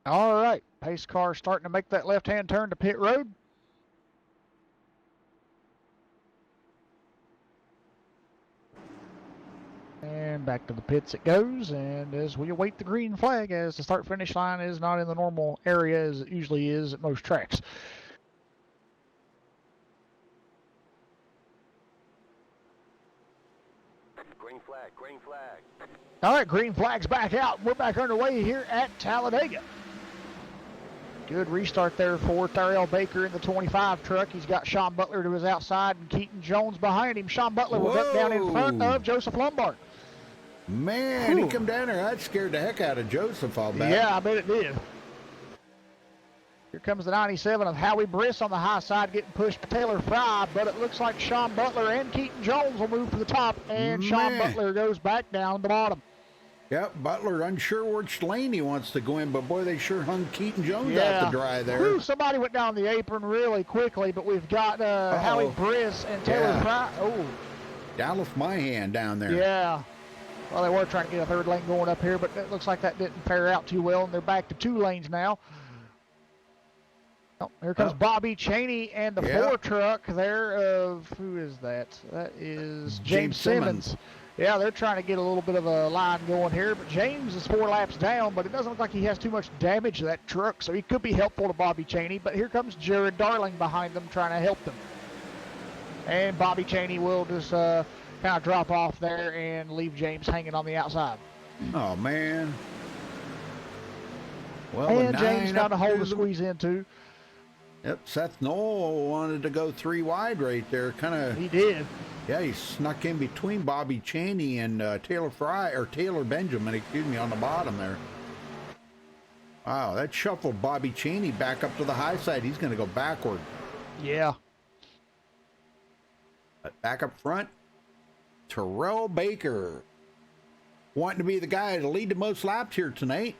All right. Pace car starting to make that left-hand turn to pit road. And back to the pits it goes, and as we await the green flag, as the start-finish line is not in the normal area as it usually is at most tracks. Green flag, green flag. All right, green flag's back out. We're back underway here at Talladega. Good restart there for Tyrell Baker in the 25 truck. He's got Sean Butler to his outside and Keaton Jones behind him. Sean Butler will duck down in front of Joseph Lombard. Man, he come down there. That scared the heck out of Joseph, I'll bet. Yeah, I bet it did. Here comes the 97 of Howie Briss on the high side getting pushed by Taylor Fry, but it looks like Sean Butler and Keaton Jones will move to the top, and Sean Butler goes back down the bottom. Yep, Butler unsure which lane he wants to go in, but boy, they sure hung Keaton Jones out to dry there. Whew, somebody went down the apron really quickly, but we've got Howie Briss and Taylor Fry. Oh. Dallas Myhan down there. Yeah. Well, they were trying to get a third lane going up here, but it looks like that didn't fare out too well, and they're back to 2 lanes now. Oh, here comes Bobby Cheney and the 4 truck there of, who is that? That is James Simmons. Yeah, they're trying to get a little bit of a line going here, but James is 4 laps down, but it doesn't look like he has too much damage to that truck, so he could be helpful to Bobby Cheney, but here comes Jared Darling behind them trying to help them. And Bobby Cheney will just kind of drop off there and leave James hanging on the outside. Oh, man. Well, and James got a hole to squeeze into. Yep, Seth Knoll wanted to go 3 wide right there. He did. Yeah, he snuck in between Bobby Cheney and Taylor Benjamin, excuse me, on the bottom there. Wow, that shuffled Bobby Cheney back up to the high side. He's going to go backward. Yeah. But back up front, Terrell Baker, wanting to be the guy to lead the most laps here tonight.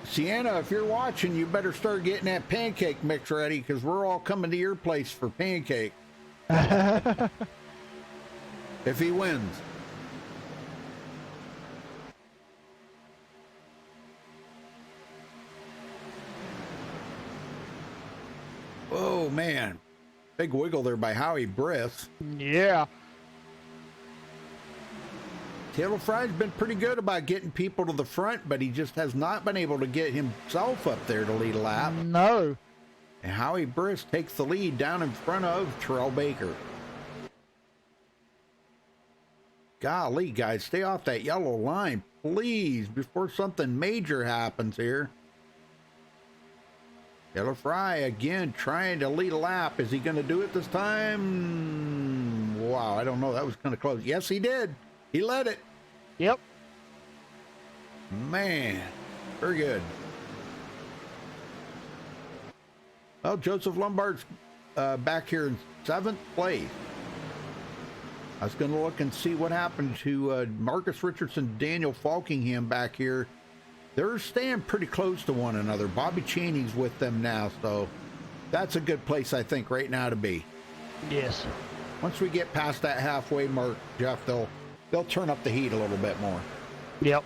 Sienna, if you're watching, you better start getting that pancake mix ready, because we're all coming to your place for pancake. If he wins. Oh, man. Big wiggle there by Howie Briss. Yeah. Taylor Fry's been pretty good about getting people to the front, but he just has not been able to get himself up there to lead a lap. No. And Howie Briss takes the lead down in front of Terrell Baker. Golly, guys, stay off that yellow line, please, before something major happens here. Taylor Fry again trying to lead a lap. Is he going to do it this time? Wow, I don't know. That was kind of close. Yes, he did. He led it. Yep. Man, very good. Well, Joseph Lombard's back here in 7th place. I was going to look and see what happened to Marcus Richardson, Daniel Falkingham back here. They're staying pretty close to one another. Bobby Cheney's with them now, so that's a good place, I think, right now to be. Yes. Once we get past that halfway mark, Jeff, they'll turn up the heat a little bit more. Yep.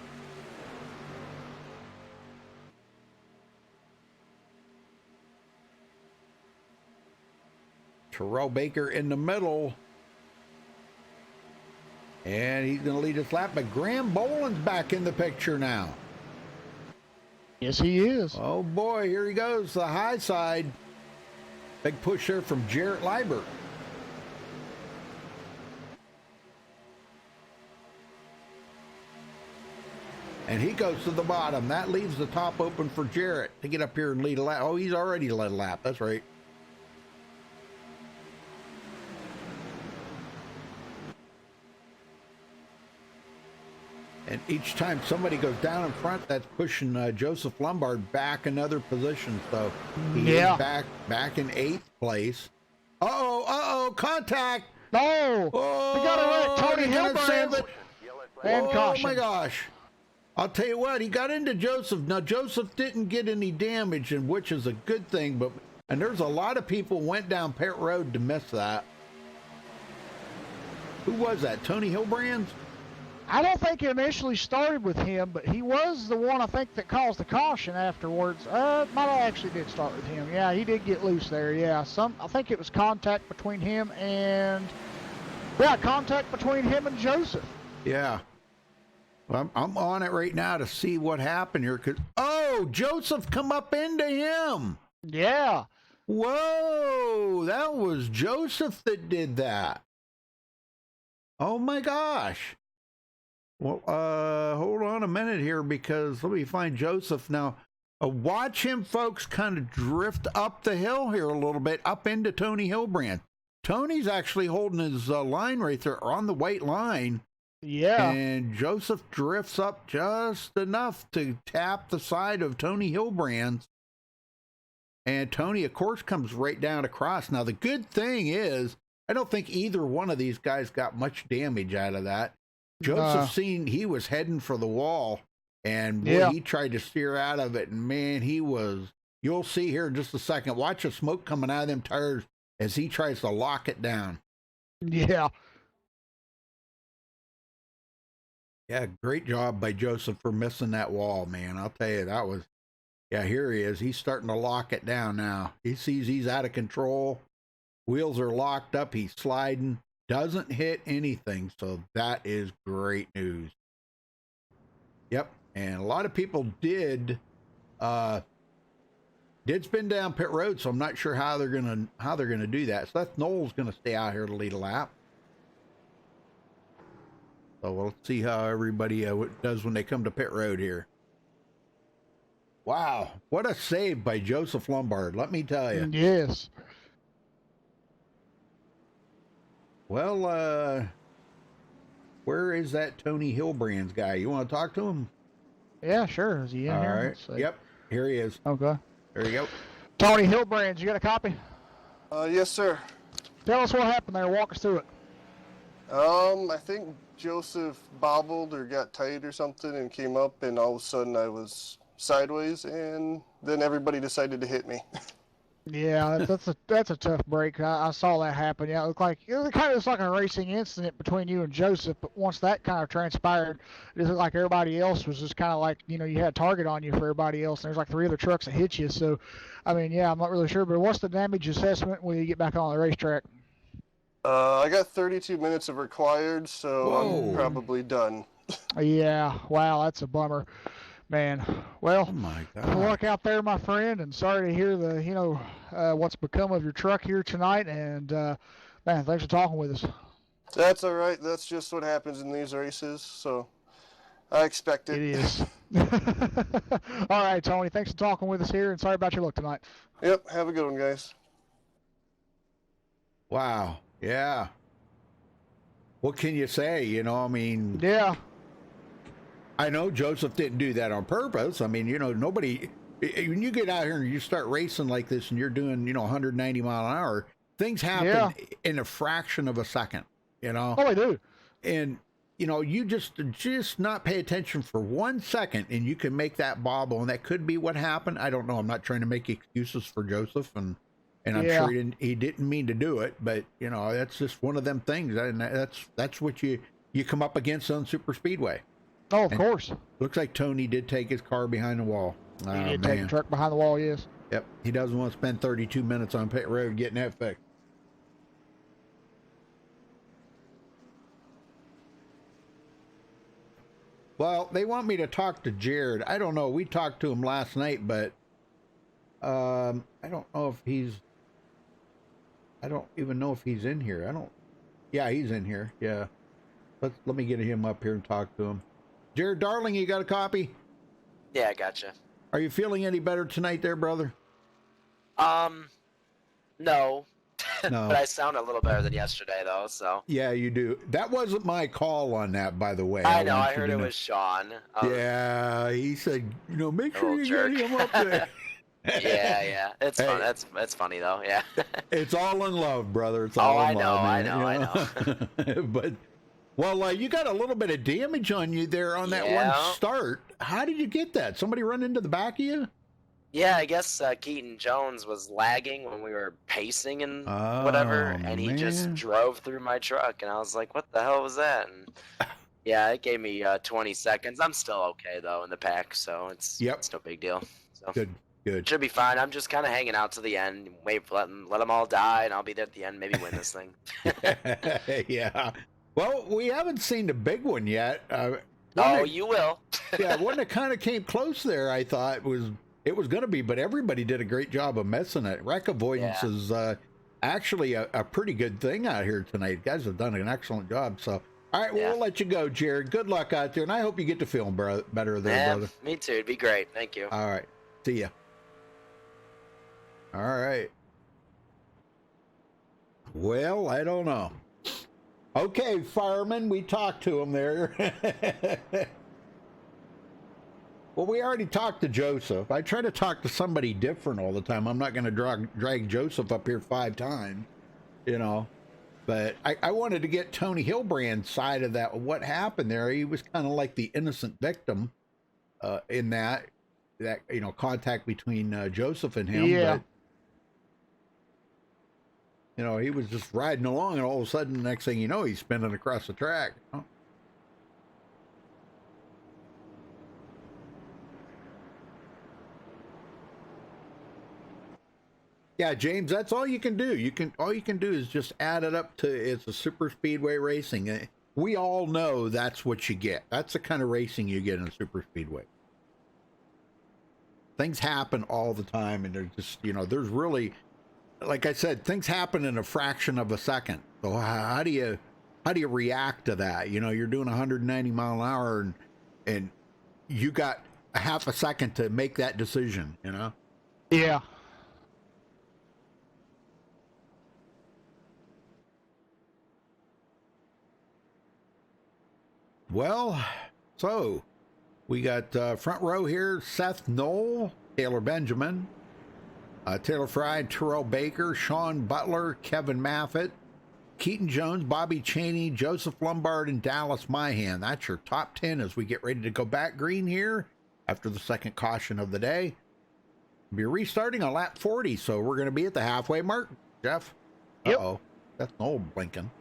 Terrell Baker in the middle. And he's going to lead his lap, but Graham Boland's back in the picture now. Yes, he is. Oh, boy, here he goes, the high side. Big push there from Jarrett Liebert. And he goes to the bottom. That leaves the top open for Jarrett to get up here and lead a lap. Oh, he's already led a lap. That's right. And each time somebody goes down in front, that's pushing Joseph Lombard back another position. So he is back in 8th place. Uh-oh, contact. No. Oh, we got to let Tony Hilbrand. Oh, my gosh. I'll tell you what, he got into Joseph. Now, Joseph didn't get any damage, and which is a good thing, and there's a lot of people went down pit road to miss that. Who was that? Tony Hilbrand? I don't think it initially started with him, but he was the one, I think, that caused the caution afterwards. Might have actually did start with him. Yeah, he did get loose there. Yeah, I think it was contact between him and Joseph. Yeah. Well, I'm on it right now to see what happened here. Joseph come up into him. Yeah. Whoa, that was Joseph that did that. Oh my gosh. Well, hold on a minute here because let me find Joseph now. Watch him, folks, kind of drift up the hill here a little bit, up into Tony Hilbrand. Tony's actually holding his line right there on the white line. Yeah. And Joseph drifts up just enough to tap the side of Tony Hilbrand's. And Tony, of course, comes right down across. Now, the good thing is, I don't think either one of these guys got much damage out of that. Joseph seen he was heading for the wall, and boy, he tried to steer out of it, and man, he was. You'll see here in just a second. Watch the smoke coming out of them tires as he tries to lock it down. Yeah. Yeah, great job by Joseph for missing that wall, man. I'll tell you, that was. Yeah, here he is. He's starting to lock it down now. He sees he's out of control. Wheels are locked up. He's sliding. Doesn't hit anything. So that is great news. Yep. And a lot of people did spin down pit road. So I'm not sure how they're gonna do that. Seth Knowles gonna stay out here to lead a lap. So we'll see how everybody does when they come to pit road here. Wow, what a save by Joseph Lombard, let me tell you. Yes. Well, where is that Tony Hilbrand's guy? You want to talk to him? Yeah, sure. Is he in All here? right. Yep, here he is. Okay. There you go. Tony Hilbrand, you got a copy? Yes, sir. Tell us what happened there. Walk us through it. I think Joseph bobbled or got tight or something and came up, and all of a sudden I was sideways, and then everybody decided to hit me. Yeah, that's a tough break. I saw that happen. Yeah, it kind of looks like a racing incident between you and Joseph. But once that kind of transpired, it looked like everybody else was just kind of like, you had a target on you for everybody else. And there's like 3 other trucks that hit you. So, I mean, yeah, I'm not really sure. But what's the damage assessment when you get back on the racetrack? I got 32 minutes of required, so I'm probably done. Yeah, wow, that's a bummer. Man, well, oh my God. Good luck out there, my friend, and sorry to hear what's become of your truck here tonight. And man, thanks for talking with us. That's all right. That's just what happens in these races, so I expect it. It is. All right, Tony, thanks for talking with us here, and sorry about your luck tonight. Yep, have a good one, guys. Wow, yeah. What can you say? I mean. Yeah. I know Joseph didn't do that on purpose. I mean, nobody, when you get out here and you start racing like this and you're doing, 190 mile an hour, things happen in a fraction of a second, Oh, they do. And, you just not pay attention for 1 second and you can make that bobble, and that could be what happened. I don't know. I'm not trying to make excuses for Joseph, and I'm sure he didn't mean to do it, but, that's just one of them things. And that's what you come up against on super speedway. Oh, of course. Looks like Tony did take his car behind the wall. He did take the truck behind the wall, yes. Yep. He doesn't want to spend 32 minutes on pit road getting that fixed. Well, they want me to talk to Jared. I don't know. We talked to him last night, but I don't know if I don't even know if he's in here. Yeah, he's in here. Yeah. Let me get him up here and talk to him. Jared Darling, you got a copy? Yeah, I gotcha. Are you feeling any better tonight there, brother? No. No. But I sound a little better than yesterday, though, so. Yeah, you do. That wasn't my call on that, by the way. I know, I heard it was Sean. Yeah, he said, make sure you jerk. get him up there. Yeah. It's fun. That's funny, though, yeah. It's all in love, brother. It's all in love, man. I know. But... Well, you got a little bit of damage on you there on that one start. How did you get that? Somebody run into the back of you? Yeah, I guess Keaton Jones was lagging when we were pacing and whatever, and he just drove through my truck, and I was like, what the hell was that? And yeah, it gave me 20 seconds. I'm still okay, though, in the pack, so it's no big deal. So Good. Should be fine. I'm just kind of hanging out to the end, let them all die, and I'll be there at the end, maybe win this thing. Yeah. Well, we haven't seen the big one yet. You will. Yeah, one that kind of came close there, I thought it was going to be, but everybody did a great job of missing it. Wreck avoidance is actually a pretty good thing out here tonight. Guys have done an excellent job. So All right, well, Yeah. we'll let you go, Jared. Good luck out there, and I hope you get to feeling better there, Yeah, brother. me too. It'd be great. Thank you. All right. See ya. All right. Well, I don't know. Okay, fireman, we talked to him there. Well, we already talked to Joseph. I try to talk to somebody different all the time. I'm not going to drag Joseph up here 5 times, you know. But I wanted to get Tony Hilbrand's side of that, what happened there. He was kind of like the innocent victim in that, you know, contact between Joseph and him. Yeah. But, you know, he was just riding along, and all of a sudden, the next thing you know, he's spinning across the track. You know? Yeah, James, that's all you can do. All you can do is just add it up to it's a super speedway racing. We all know that's what you get. That's the kind of racing you get in a super speedway. Things happen all the time, and there's just, you know, there's really, like I said, things happen in a fraction of a second. So how do you react to that? You know, you're doing 190 mile an hour, and you got a half a second to make that decision. You know? Yeah. Well, so we got front row here: Seth Knoll, Taylor Benjamin, Taylor Fry, Terrell Baker, Sean Butler, Kevin Maffett, Keaton Jones, Bobby Cheney, Joseph Lombard, and Dallas Myhan. That's your top 10 as we get ready to go back green here after the second caution of the day. We'll be restarting on lap 40, so we're going to be at the halfway mark, Jeff. Yep. Uh-oh, that's Knoll blinking.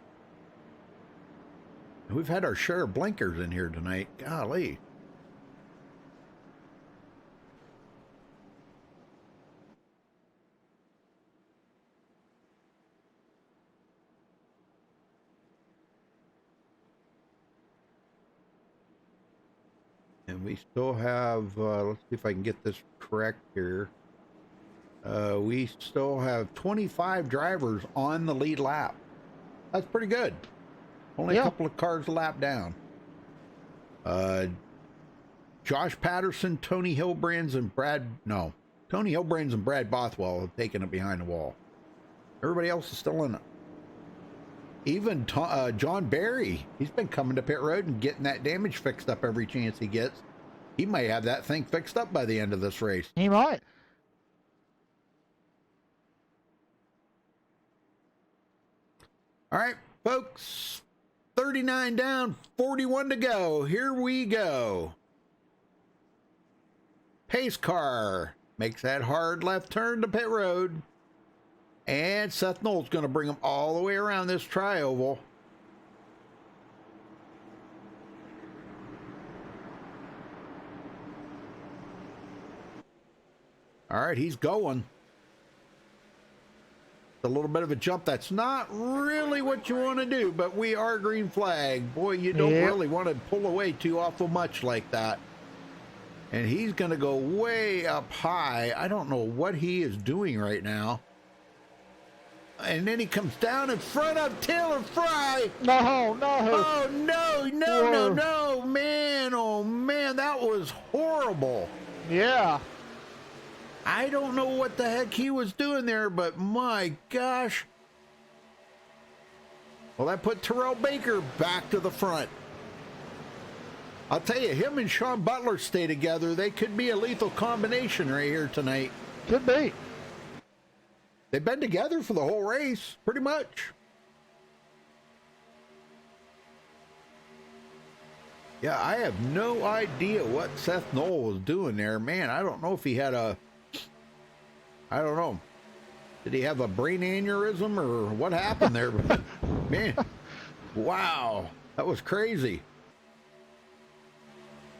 We've had our share of blinkers in here tonight. Golly. And we still have, let's see if I can get this correct here. We still have 25 drivers on the lead lap. That's pretty good. Only a couple of cars a lap down. Josh Patterson, Tony Hilbrands, and Brad Bothwell have taken it behind the wall. Everybody else is still in it. Even John Barry, he's been coming to pit road and getting that damage fixed up every chance he gets. He might have that thing fixed up by the end of this race. He might. All right, folks. 39 down, 41 to go. Here we go. Pace car makes that hard left turn to pit road. And Seth Knoll's going to bring him all the way around this tri-oval. All right, he's going. A little bit of a jump. That's not really what you want to do, but we are green flag. Boy, you don't really want to pull away too awful much like that. And he's going to go way up high. I don't know what he is doing right now. And then he comes down in front of Taylor Fry. No. Oh, no. Man, oh, man, that was horrible. Yeah. I don't know what the heck he was doing there, but my gosh. Well, that put Terrell Baker back to the front. I'll tell you, him and Sean Butler stay together. They could be a lethal combination right here tonight. Could be. They've been together for the whole race, pretty much. Yeah, I have no idea what Seth Knoll was doing there. Man, I don't know if he had I don't know. Did he have a brain aneurysm or what happened there? But, man, wow, that was crazy.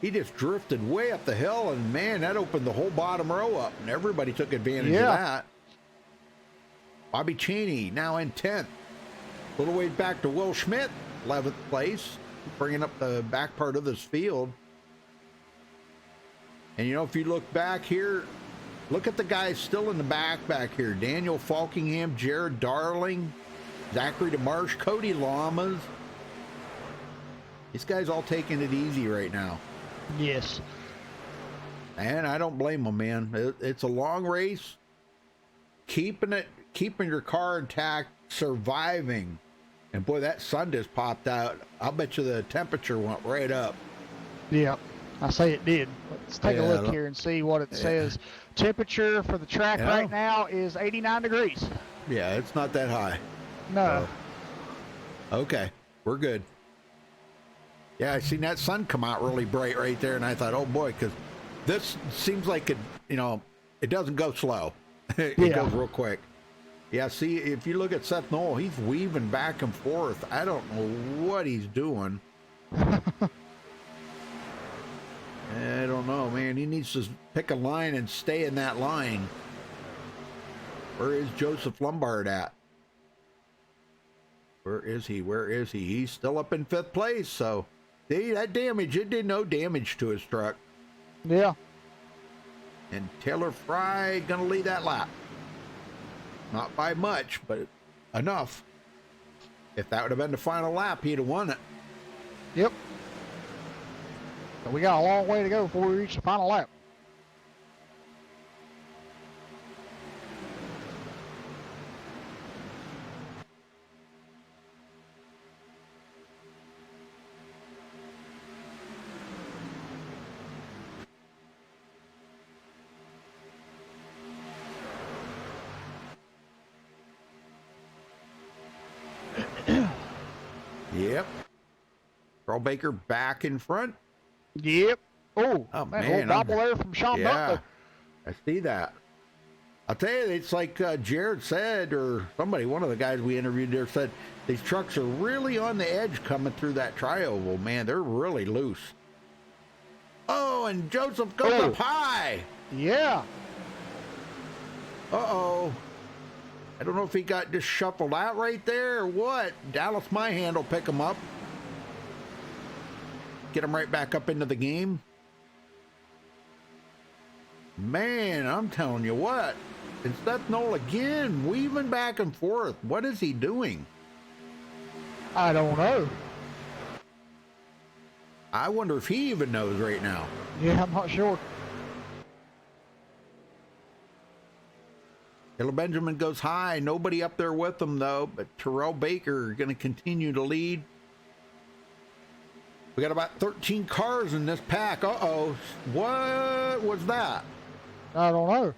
He just drifted way up the hill, and man, that opened the whole bottom row up, and everybody took advantage of that. Bobby Cheney now in 10th. A little ways back to Will Schmidt, 11th place, bringing up the back part of this field. And, you know, if you look back here, look at the guys still in the back here. Daniel Falkingham, Jared Darling, Zachary DeMarsh, Cody Lamas. These guys all taking it easy right now. Yes. And I don't blame them, man. It's a long race. Keeping your car intact, surviving. And boy, that sun just popped out. I'll bet you the temperature went right up. Yeah, I say it did. Let's take a look here and see what it says. Temperature for the track right now is 89 degrees. Yeah, it's not that high. No. Okay, we're good. Yeah, I seen that sun come out really bright right there, and I thought, oh boy, because this seems like it doesn't go slow. It goes real quick. Yeah, see, if you look at Seth Knoll, he's weaving back and forth. I don't know what he's doing. I don't know, man. He needs to pick a line and stay in that line. Where is Joseph Lombard at? Where is he? Where is he? He's still up in 5th place, so see, that damage, it did no damage to his truck. Yeah. And Taylor Fry gonna lead that lap. Not by much, but enough. If that would have been the final lap, he'd have won it. Yep. But we got a long way to go before we reach the final lap. Yep. Carl Baker back in front. Yep. Oh man, double there from Sean Butler. I see that. I'll tell you, it's like Jared said, or somebody, one of the guys we interviewed there said, these trucks are really on the edge coming through that tri-oval. Man, they're really loose. Oh, and Joseph goes up high. Yeah. Uh-oh. I don't know if he got just shuffled out right there or what. Dallas Myhand will pick him up. Get him right back up into the game. Man, I'm telling you what. And Seth Knoll again, weaving back and forth. What is he doing? I don't know. I wonder if he even knows right now. Yeah, I'm not sure. Caleb Benjamin goes high. Nobody up there with him, though. But Terrell Baker going to continue to lead. We got about 13 cars in this pack. Uh-oh. What was that? I don't know.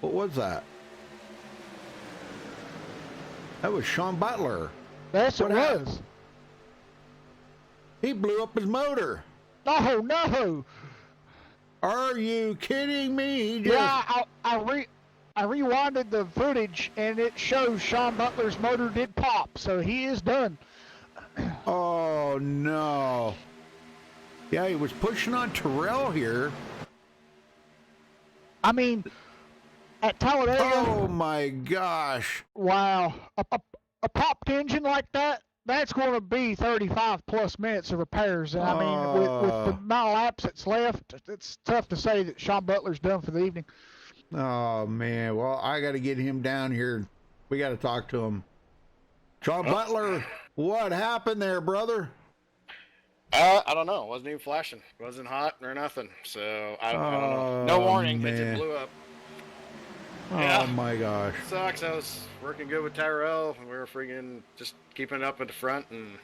What was that? That was Sean Butler. That's what it was. He blew up his motor. Oh, no. Are you kidding me? Yeah, I rewinded the footage, and it shows Sean Butler's motor did pop, so he is done. Oh, no. Yeah, he was pushing on Terrell here. I mean, at Talladega. Oh, my gosh. Wow. A popped engine like that, that's going to be 35-plus minutes of repairs. And, I mean, with the amount of laps that's left, it's tough to say that Sean Butler's done for the evening. Oh, man. Well, I got to get him down here. We got to talk to him. Sean Butler, what happened there, brother? I don't know. It wasn't even flashing. It wasn't hot or nothing. So, I don't know. No warning. Man. It just blew up. Oh, my gosh. Sucks. I was working good with Tyrell, and we were freaking just keeping up at the front, and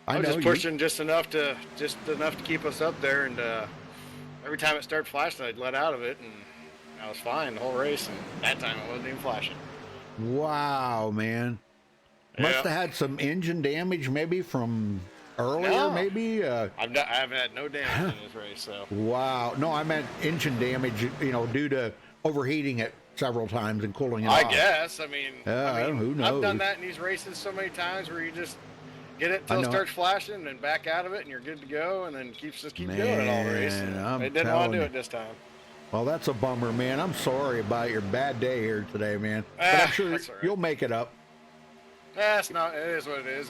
I was just pushing just enough to keep us up there. And every time it started flashing, I'd let out of it, and I was fine the whole race. And that time it wasn't even flashing. Wow, man. Must have had some engine damage, maybe from earlier, maybe. I haven't had no damage in this race. So. Wow. No, I meant engine damage. Due to overheating it several times and cooling it off. I guess. I mean, who knows? I've done that in these races so many times where you just get it till it starts flashing and back out of it and you're good to go, and then keep doing it all race. They didn't want to do it this time. Well, that's a bummer, man. I'm sorry about your bad day here today, man. But I'm sure you'll make it up. It is what it is.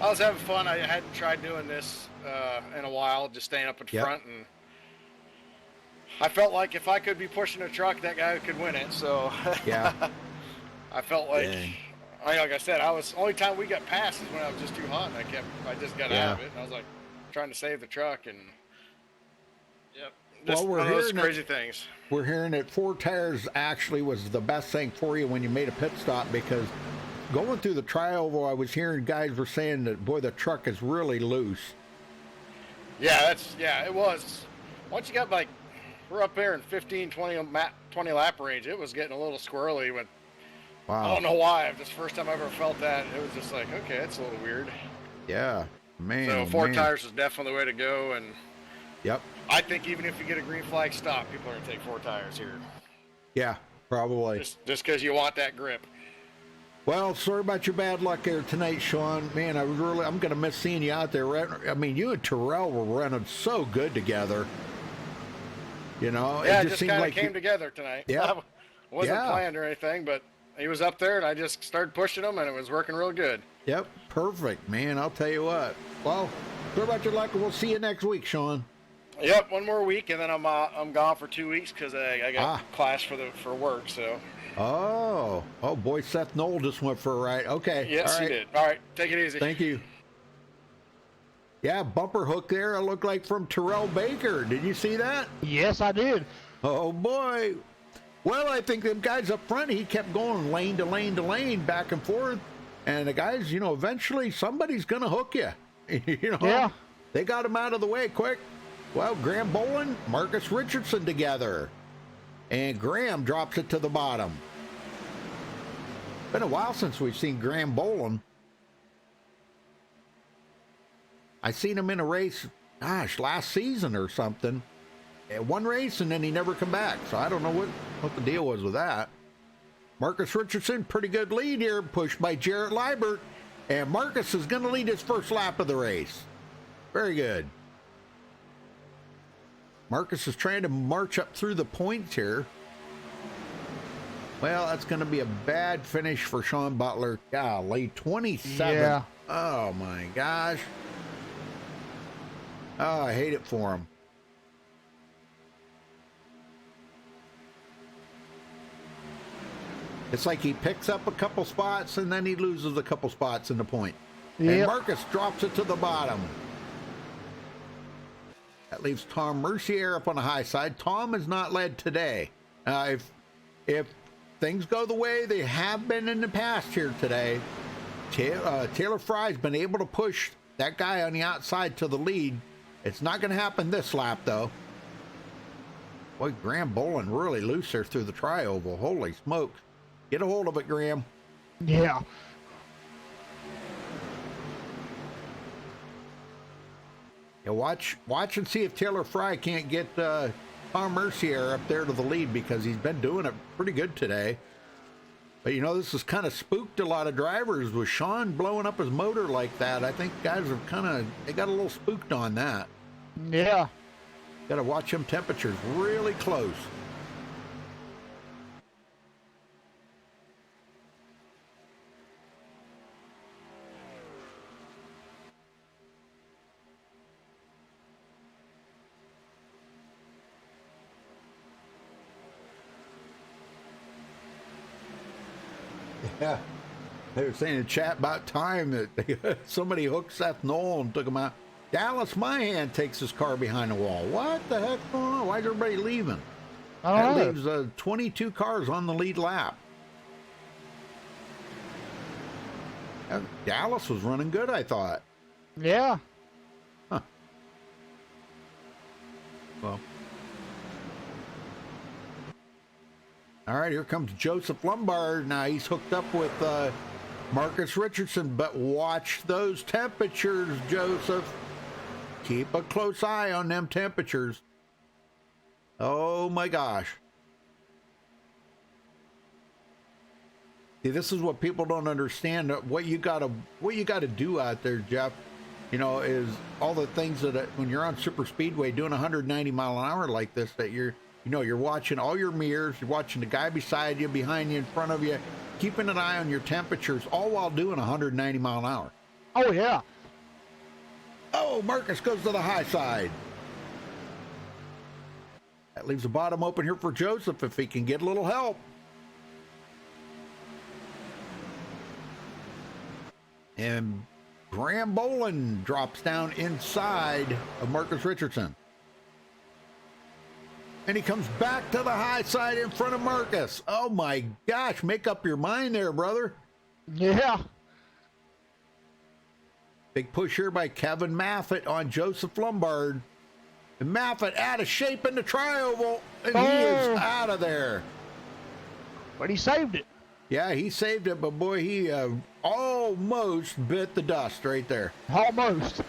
I was having fun. I hadn't tried doing this in a while, just staying up in front, and I felt like if I could be pushing a truck, that guy could win it. So yeah, I felt like like I said, only time we got past is when I was just too hot, and I just got out of it, and I was like trying to save the truck, and just we're one of those hearing crazy things. We're hearing that 4 tires actually was the best thing for you when you made a pit stop, because going through the tri-oval, I was hearing guys were saying that, boy, the truck is really loose. Yeah, it was. Once you got we're up there in 15, 20 lap range, it was getting a little squirrely. Wow. I don't know why. This is the first time I've ever felt that. It was just like, okay, it's a little weird. Yeah, man. So 4 tires is definitely the way to go, and yep. I think even if you get a green flag stop, people are gonna take 4 tires here. Yeah, probably. Just because you want that grip. Well, sorry about your bad luck there tonight, Sean. Man, I'm gonna miss seeing you out there. I mean, you and Terrell were running so good together. You know, yeah, it just seemed kind of like came together tonight. Yeah, wasn't planned or anything, but he was up there, and I just started pushing him, and it was working real good. Yep, perfect, man. I'll tell you what. Well, sorry about your luck, and we'll see you next week, Sean. Yep, one more week, and then I'm gone for 2 weeks because I got class for work. So. Oh boy, Seth Knoll just went for a ride. Okay. Yes, he did. All right, take it easy. Thank you. Yeah, bumper hook there. It looked like from Terrell Baker. Did you see that? Yes, I did. Oh boy. Well, I think them guys up front, he kept going lane to lane to lane, back and forth. And the guys, eventually somebody's going to hook you. Yeah. They got him out of the way quick. Well, Graham Bolin, Marcus Richardson together. And Graham drops it to the bottom. Been a while since we've seen Graham Bolin. I seen him in a race, last season or something. One race, and then he never come back. So I don't know what the deal was with that. Marcus Richardson, pretty good lead here, pushed by Jarrett Liebert. And Marcus is going to lead his first lap of the race. Very good. Marcus is trying to march up through the points here. Well, that's going to be a bad finish for Sean Butler. Golly, 27. Yeah. Oh, my gosh. Oh, I hate it for him. It's like he picks up a couple spots and then he loses a couple spots in the point. Yep. And Marcus drops it to the bottom. That leaves Tom Mercier up on the high side. Tom has not led today. If things go the way they have been in the past here today, Taylor Fry's been able to push that guy on the outside to the lead. It's not going to happen this lap, though. Boy, Graham Bolin really loose there through the tri-oval. Holy smokes. Get a hold of it, Graham. Yeah. Yeah, watch and see if Taylor Fry can't get Tom Mercier up there to the lead, because he's been doing it pretty good today. But, this has kind of spooked a lot of drivers with Sean blowing up his motor like that. I think guys have they got a little spooked on that. Yeah. Got to watch them temperatures really close. Yeah, they were saying in the chat about time that somebody hooked Seth Knoll and took him out. Dallas Mahan takes his car behind the wall. What the heck's going on? Why is everybody leaving? That leaves 22 cars on the lead lap. Dallas was running good, I thought. Yeah. Huh. Well. All right, here comes Joseph Lombard. Now he's hooked up with Marcus Richardson, but watch those temperatures, Joseph. Keep a close eye on them temperatures. Oh my gosh. See, this is what people don't understand. What you gotta do out there, Jeff, is all the things that when you're on super speedway doing 190 mile an hour like this, that you're watching all your mirrors, you're watching the guy beside you, behind you, in front of you, keeping an eye on your temperatures, all while doing 190 mile an hour. Oh, yeah. Oh, Marcus goes to the high side. That leaves the bottom open here for Joseph if he can get a little help. And Graham Boland drops down inside of Marcus Richardson. And he comes back to the high side in front of Marcus. Oh my gosh, make up your mind there, brother. Yeah. Big push here by Kevin Maffett on Joseph Lombard. And Maffett out of shape in the tri-oval, and he is out of there. But he saved it. Yeah, he saved it, but boy, he almost bit the dust right there. Almost. And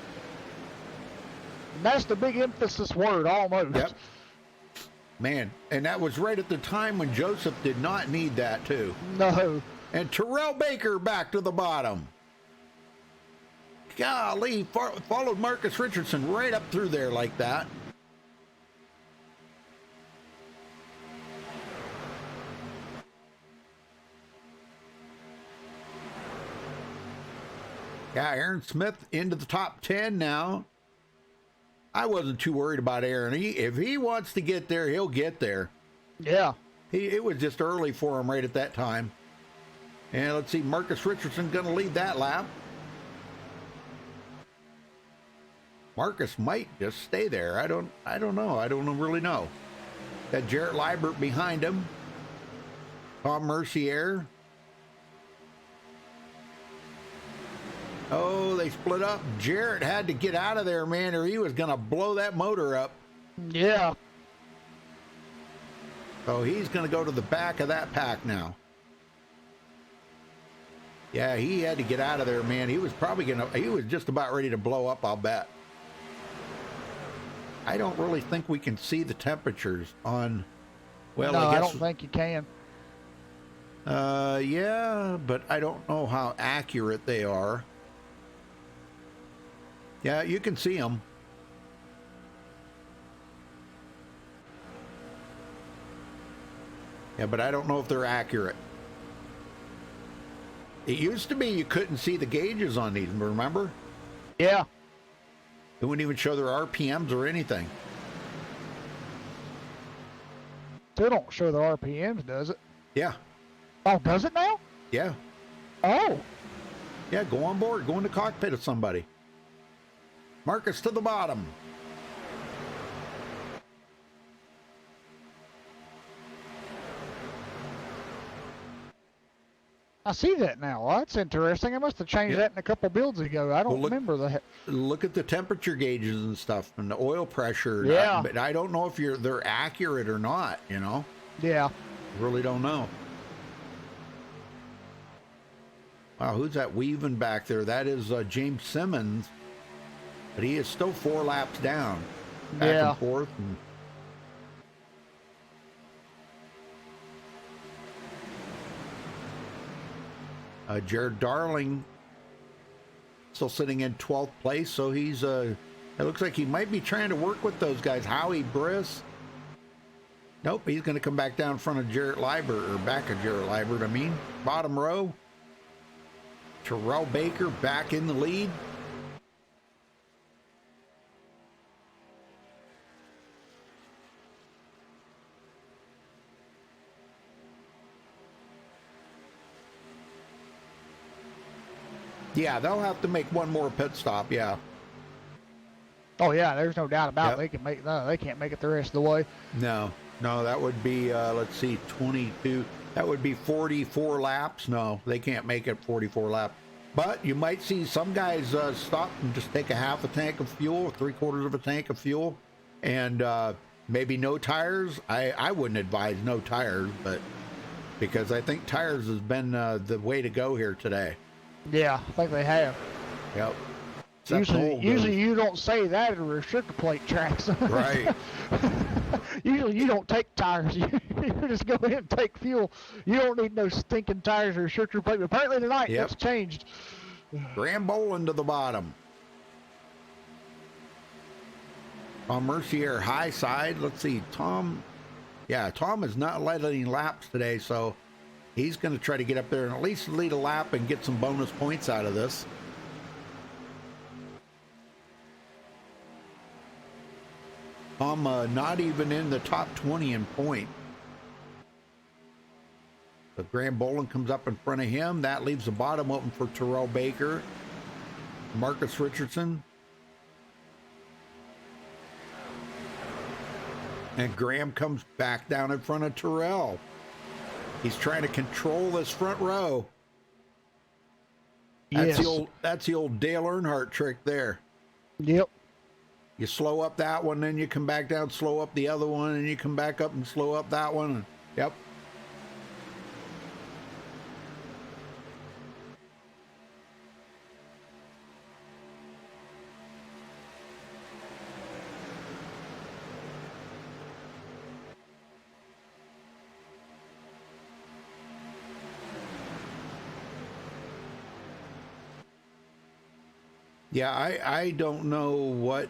that's the big emphasis word, almost. Yep. Man, and that was right at the time when Joseph did not need that, too. No. And Terrell Baker back to the bottom. Golly, followed Marcus Richardson right up through there like that. Yeah, Aaron Smith into the top 10 now. I wasn't too worried about Aaron. If he wants to get there, he'll get there. Yeah. It was just early for him right at that time. And let's see, Marcus Richardson going to lead that lap. Marcus might just stay there. I don't know. I don't really know. Got Jarrett Liebert behind him. Tom Mercier. Oh, they split up. Jarrett had to get out of there, man, or he was going to blow that motor up. Yeah. So he's going to go to the back of that pack now. Yeah, he had to get out of there, man. He was he was just about ready to blow up, I'll bet. I don't really think we can see the temperatures on, well, no, I guess. I don't think you can. Yeah, but I don't know how accurate they are. Yeah, you can see them. Yeah, but I don't know if they're accurate. It used to be you couldn't see the gauges on these, remember? Yeah. It wouldn't even show their RPMs or anything. Still don't show the RPMs, does it? Yeah. Oh, does it now? Yeah. Oh. Yeah, go on board. Go in the cockpit of somebody. Marcus to the bottom. I see that now. Well, that's interesting. I must have changed that in a couple builds ago. I don't remember that. Look at the temperature gauges and stuff and the oil pressure. Yeah. But I don't know if they're accurate or not, you know? Yeah. Really don't know. Wow, who's that weaving back there? That is James Simmons. But he is still 4 laps down. Back and forth. And Jared Darling still sitting in 12th place, so he's it looks like he might be trying to work with those guys. Howie Briss. Nope, he's going to come back down in front of Jarrett Liebert, or back of Jarrett Liebert, I mean. Bottom row. Terrell Baker back in the lead. Yeah, they'll have to make one more pit stop, yeah. Oh, yeah, there's no doubt about it. They can't make it the rest of the way. No, that would be, let's see, 22. That would be 44 laps. No, they can't make it 44 laps. But you might see some guys stop and just take a half a tank of fuel, 3/4 of a tank of fuel, and maybe no tires. I wouldn't advise no tires, but because I think tires has been the way to go here today. Yeah, I think they have. Yep. Usually you don't say that in restrictor plate tracks. Right. Usually you don't take tires. You just go in and take fuel. You don't need no stinking tires or restrictor plate. But apparently tonight that's changed. Graham Boland to the bottom. On Mercier high side, let's see, Tom. Yeah, Tom is not led any laps today, so he's going to try to get up there and at least lead a lap and get some bonus points out of this. Tom not even in the top 20 in point. But Graham Boland comes up in front of him. That leaves the bottom open for Terrell Baker, Marcus Richardson. And Graham comes back down in front of Terrell. He's trying to control this front row. That's Yes. that's the old Dale Earnhardt trick there. Yep. You slow up that one, then you come back down, slow up the other one, and you come back up and slow up that one. Yep. Yeah, I don't know what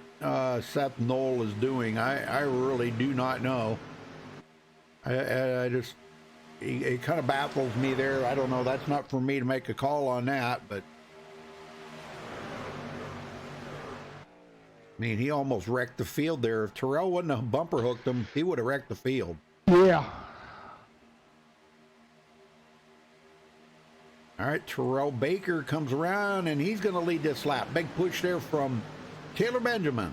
Seth Knoll is doing. I really do not know. I just, it kind of baffles me there. I don't know. That's not for me to make a call on that, but I mean, he almost wrecked the field there. If Terrell wouldn't have bumper hooked him, he would have wrecked the field. Yeah. All right, Terrell Baker comes around, and he's going to lead this lap. Big push there from Taylor Benjamin.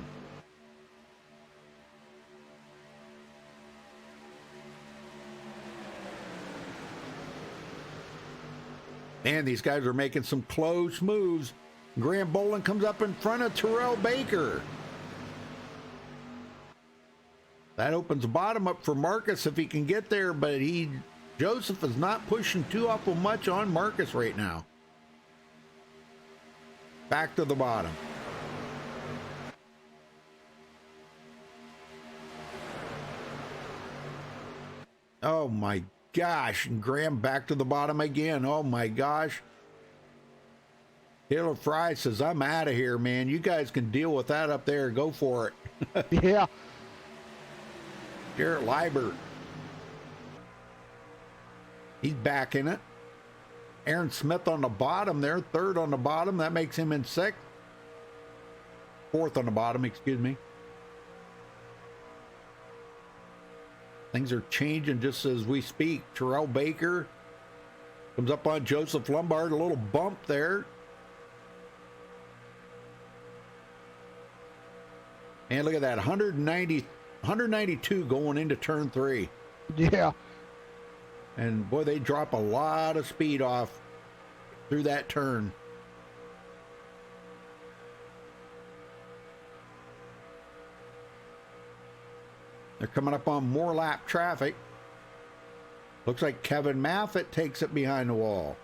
Man, these guys are making some close moves. Graham Boland comes up in front of Terrell Baker. That opens the bottom up for Marcus if he can get there, but Joseph is not pushing too awful much on Marcus right now. Back to the bottom. Oh my gosh, and Graham back to the bottom again. Oh my gosh. Taylor Fry says, I'm out of here, man. You guys can deal with that up there. Go for it. Yeah. Garrett Liebert. He's back in it. Aaron Smith on the bottom there, third on the bottom. That makes him in sixth. Fourth on the bottom, excuse me. Things are changing just as we speak. Terrell Baker comes up on Joseph Lombard, a little bump there. And look at that, 192 going into turn 3. Yeah. And boy, they drop a lot of speed off through that turn. They're coming up on more lap traffic. Looks like Kevin Maffett takes it behind the wall.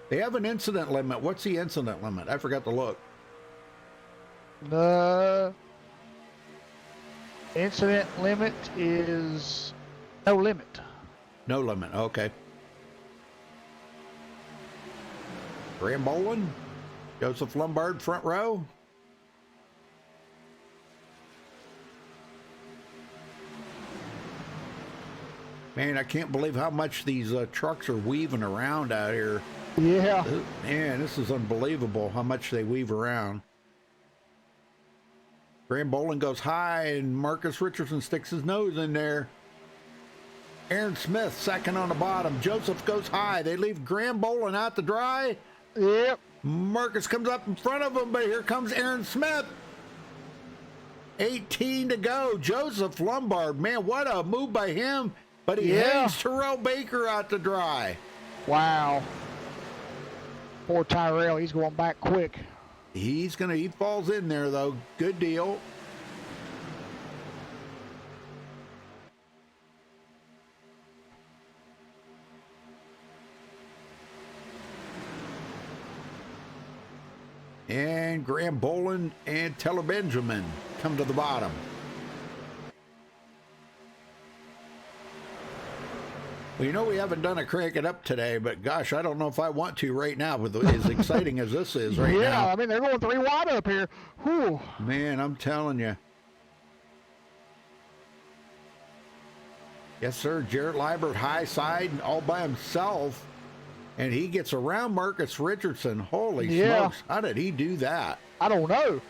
They have an incident limit. What's the incident limit? I forgot to look. The incident limit is no limit. No limit, okay. Graham Boland, Joseph Lombard, front row. Man, I can't believe how much these trucks are weaving around out here. Yeah. Man, this is unbelievable how much they weave around. Graham Boland goes high, and Marcus Richardson sticks his nose in there. Aaron Smith, second on the bottom. Joseph goes high. They leave Graham Boland out to dry. Yep. Marcus comes up in front of him, but here comes Aaron Smith. 18 to go. Joseph Lombard, man, what a move by him. But he hangs Terrell Baker out to dry. Wow. Poor Tyrell, he's going back quick. He falls in there, though. Good deal. And Graham Boland and Taylor Benjamin come to the bottom. Well, you know, we haven't done a crank it up today, but gosh, I don't know if I want to right now with as exciting as this is right now. Yeah, I mean, they're going 3 wide up here. Whew. Man, I'm telling you. Yes, sir. Jarrett Liebert high side all by himself. And he gets around Marcus Richardson. Holy smokes. How did he do that? I don't know.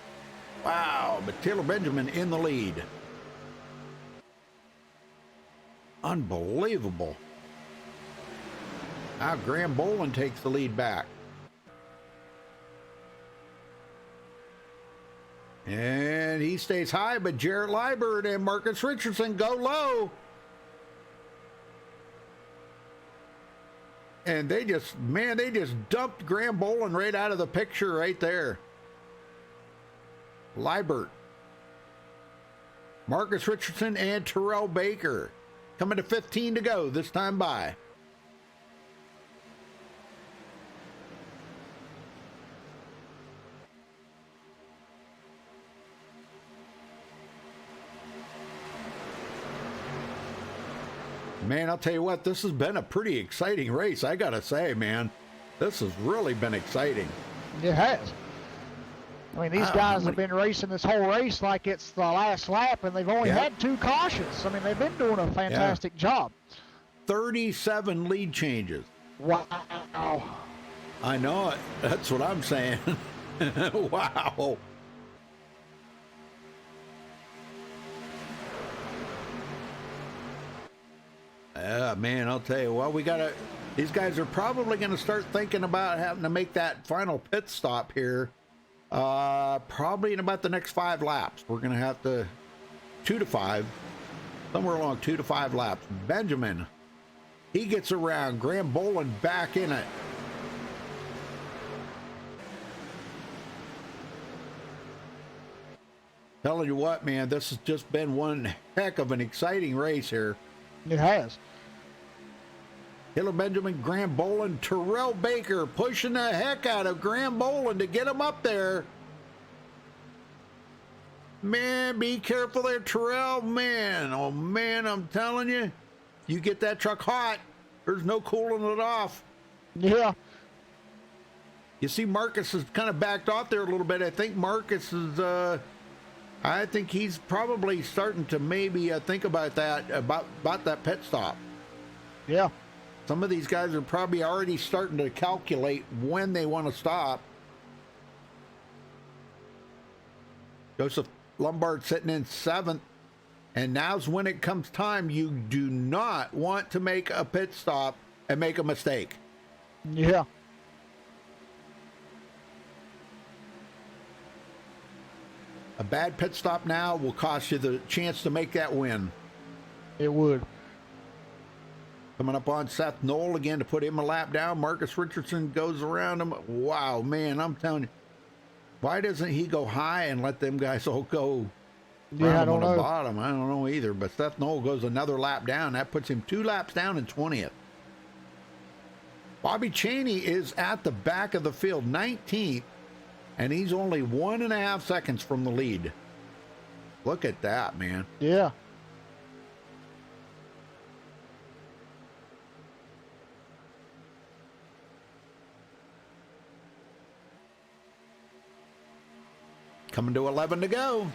Wow. But Taylor Benjamin in the lead. Unbelievable. Graham Boland takes the lead back. And he stays high, but Jarrett Liebert and Marcus Richardson go low. And they just dumped Graham Boland right out of the picture right there. Liebert, Marcus Richardson, and Terrell Baker coming to 15 to go this time by. Man, I'll tell you what, this has been a pretty exciting race, I gotta say, man. This has really been exciting. It has. I mean, these guys have been racing this whole race like it's the last lap, and they've only had 2 cautions. I mean, they've been doing a fantastic job. 37 lead changes. Wow. I know it. That's what I'm saying. Wow. Man, I'll tell you what, these guys are probably going to start thinking about having to make that final pit stop here. Probably in about the next 5 laps. We're going to have to 2 to 5, somewhere along 2 to 5 laps. Benjamin, he gets around. Graham Boland back in it. Telling you what, man, this has just been one heck of an exciting race here. It has. Hiller Benjamin, Graham Boland, Terrell Baker pushing the heck out of Graham Boland to get him up there. Man, be careful there, Terrell. Man, oh man, I'm telling you, you get that truck hot, there's no cooling it off. Yeah. You see Marcus has kind of backed off there a little bit. I think Marcus is, I think he's probably starting to maybe think about that, about that pit stop. Yeah. Some of these guys are probably already starting to calculate when they want to stop. Joseph Lombard sitting in 7th. And now's when it comes time. You do not want to make a pit stop and make a mistake. Yeah. A bad pit stop now will cost you the chance to make that win. It would. Coming up on Seth Knoll again to put him a lap down. Marcus Richardson goes around him. Wow, man, I'm telling you. Why doesn't he go high and let them guys all go I don't know. The bottom? I don't know either. But Seth Knoll goes another lap down. That puts him 2 laps down in 20th. Bobby Chaney is at the back of the field, 19th. And he's only 1.5 seconds from the lead. Look at that, man. Yeah. Coming to 11 to go.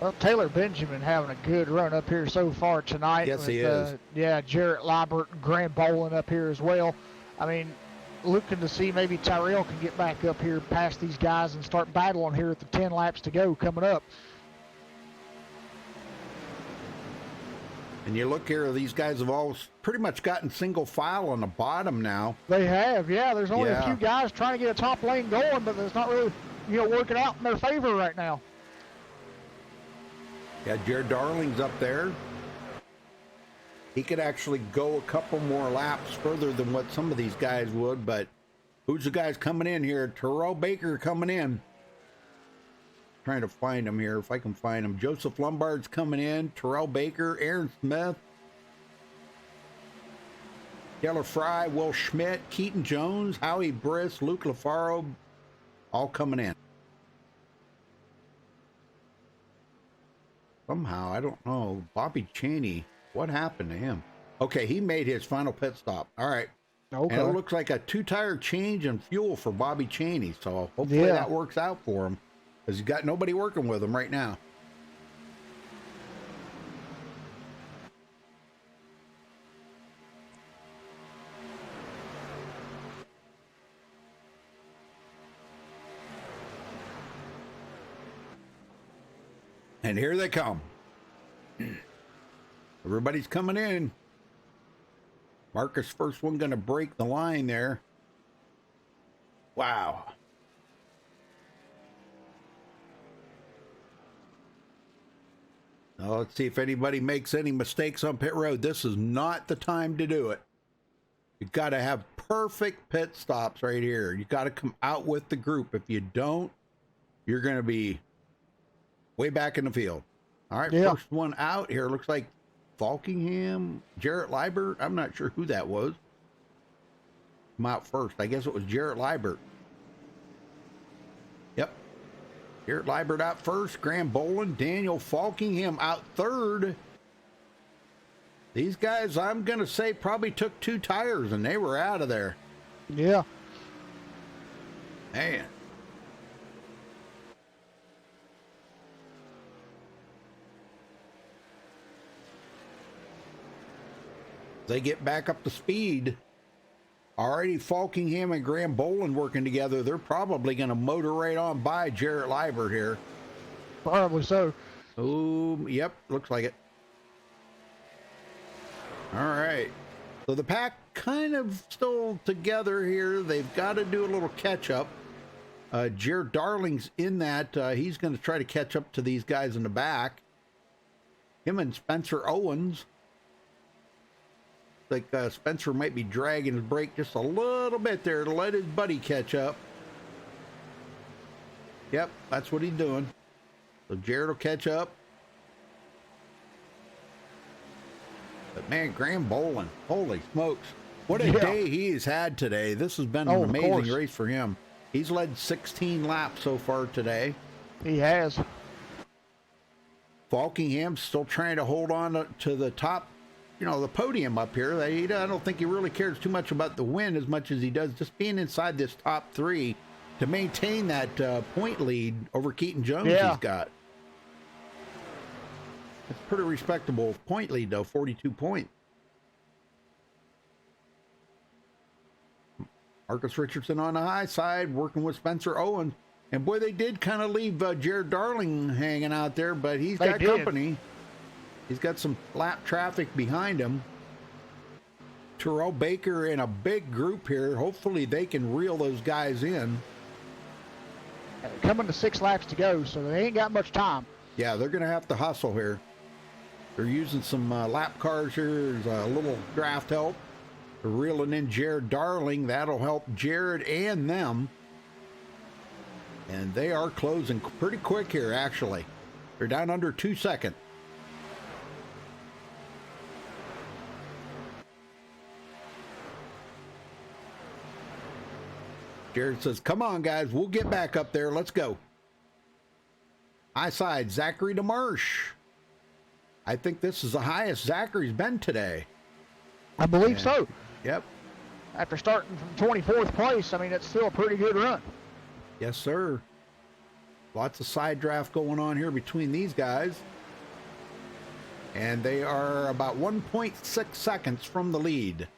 Well, Taylor Benjamin having a good run up here so far tonight. Yes, he is. Yeah, Jarrett Liebert and Graham Boland up here as well. I mean, looking to see maybe Tyrell can get back up here past these guys and start battling here at the 10 laps to go coming up. And you look here, these guys have all pretty much gotten single file on the bottom now. They have, yeah. There's only a few guys trying to get a top lane going, but there's not really, working out in their favor right now. Yeah, Jared Darling's up there. He could actually go a couple more laps further than what some of these guys would, but who's the guys coming in here? Terrell Baker coming in. Trying to find him here, if I can find him. Joseph Lombard's coming in. Terrell Baker, Aaron Smith, Taylor Fry, Will Schmidt, Keaton Jones, Howie Briss, Luke LaFaro, all coming in. Somehow, I don't know, Bobby Chaney What happened to him? Okay, he made his final pit stop. All right. Okay. And it looks like a 2-tire change in fuel for Bobby Chaney. So hopefully that works out for him, because he's got nobody working with him right now. And here they come. Everybody's coming in. Marcus, first one, going to break the line there. Wow. Now let's see if anybody makes any mistakes on pit road. This is not the time to do it. You've got to have perfect pit stops right here. You got to come out with the group. If you don't, you're going to be way back in the field. All right, first one out here. Looks like Falkingham, Jarrett Liebert. I'm not sure who that was. Come out first. I guess it was Jarrett Liebert. Yep. Jarrett Liebert out first. Graham Boland, Daniel Falkingham out third. These guys, I'm going to say, probably took 2 tires and they were out of there. Yeah. Man. They get back up to speed. Already Falkingham and Graham Boland working together. They're probably going to motor right on by Jarrett Liebert here. Probably so. Oh, yep, looks like it. All right. So the pack kind of still together here. They've got to do a little catch up. Jared Darling's in that. He's going to try to catch up to these guys in the back. Him and Spencer Owens. Like Spencer might be dragging his brake just a little bit there to let his buddy catch up. Yep, that's what he's doing. So Jared will catch up. But man, Graham Boland, holy smokes. What a day he has had today. This has been an amazing race for him. He's led 16 laps so far today. He has. Falkingham's still trying to hold on to the top, the podium up here. I don't think he really cares too much about the win as much as he does just being inside this top 3 to maintain that point lead over Keaton Jones he's got. It's pretty respectable point lead, though, 42 points. Marcus Richardson on the high side, working with Spencer Owens. And boy, they did kind of leave Jared Darling hanging out there, but he's got company. He's got some lap traffic behind him. Terrell Baker in a big group here. Hopefully they can reel those guys in. Coming to 6 laps to go, so they ain't got much time. Yeah, they're going to have to hustle here. They're using some lap cars here. There's a little draft help. They're reeling in Jared Darling. That'll help Jared and them. And they are closing pretty quick here, actually. They're down under 2 seconds. Jared says, come on, guys. We'll get back up there. Let's go. High side, Zachary DeMarsh. I think this is the highest Zachary's been today. I believe so. Yep. After starting from 24th place, I mean, it's still a pretty good run. Yes, sir. Lots of side draft going on here between these guys. And they are about 1.6 seconds from the lead.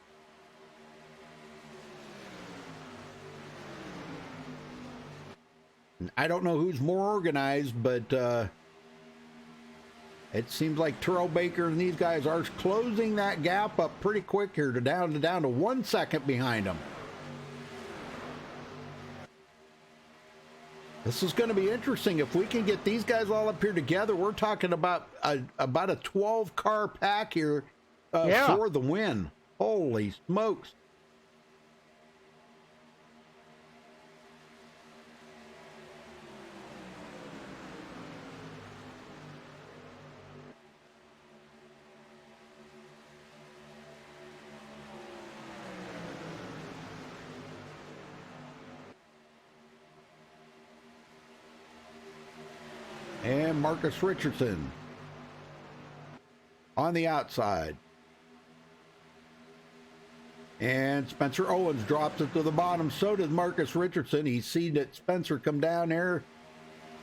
I don't know who's more organized, but it seems like Terrell Baker and these guys are closing that gap up pretty quick here to down to 1 second behind them. This is going to be interesting. If we can get these guys all up here together, we're talking about a 12-car pack here for the win. Holy smokes. And Marcus Richardson. on the outside. And Spencer Owens drops it to the bottom. So did Marcus Richardson. He seen that Spencer come down there.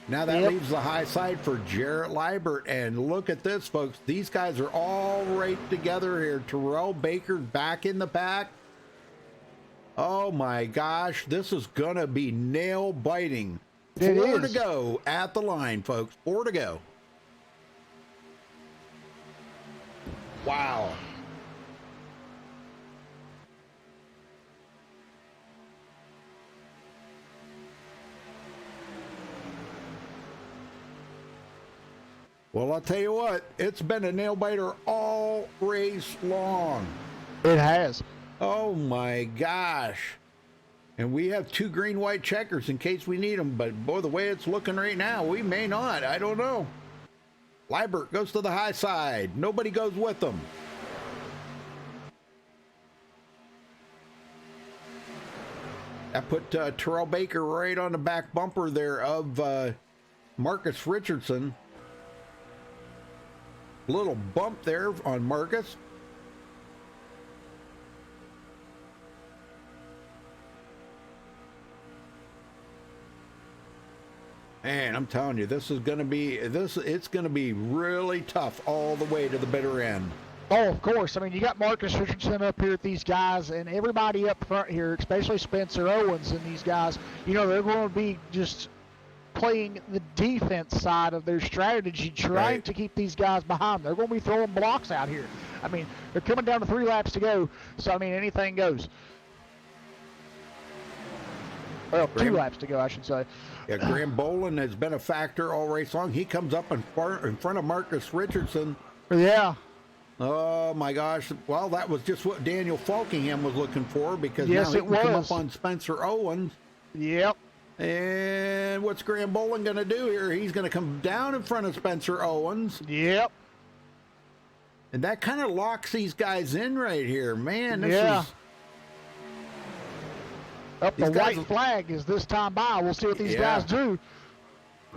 Now that leaves the high side for Jarrett Liebert. And look at this, folks. These guys are all right together here. Terrell Baker back in the pack. Oh, my gosh. This is going to be nail-biting. 4 to go at the line, folks. 4 to go. Wow. Well, I'll tell you what, it's been a nail-biter all race long. It has. Oh, my gosh. And we have 2 green-white checkers in case we need them. But, boy, the way it's looking right now, we may not. I don't know. Liebert goes to the high side. Nobody goes with them. That put Terrell Baker right on the back bumper there of Marcus Richardson. Little bump there on Marcus. Man, I'm telling you, this is going to be it's going to be really tough all the way to the bitter end. Oh, of course. I mean, you got Marcus Richardson up here with these guys, and everybody up front here, especially Spencer Owens and these guys, you know, they're going to be just playing the defense side of their strategy, trying to keep these guys behind. They're going to be throwing blocks out here. I mean, they're coming down to 3 laps to go, so, I mean, anything goes. Well, 2 laps to go, I should say. Yeah, Graham Boland has been a factor all race long. He comes up in front of Marcus Richardson. Yeah. Oh, my gosh. Well, that was just what Daniel Falkingham was looking for, because now he can come up on Spencer Owens. Yep. And what's Graham Boland going to do here? He's going to come down in front of Spencer Owens. Yep. And that kind of locks these guys in right here. Man, this is... The white flag is this time by. We'll see what these guys do.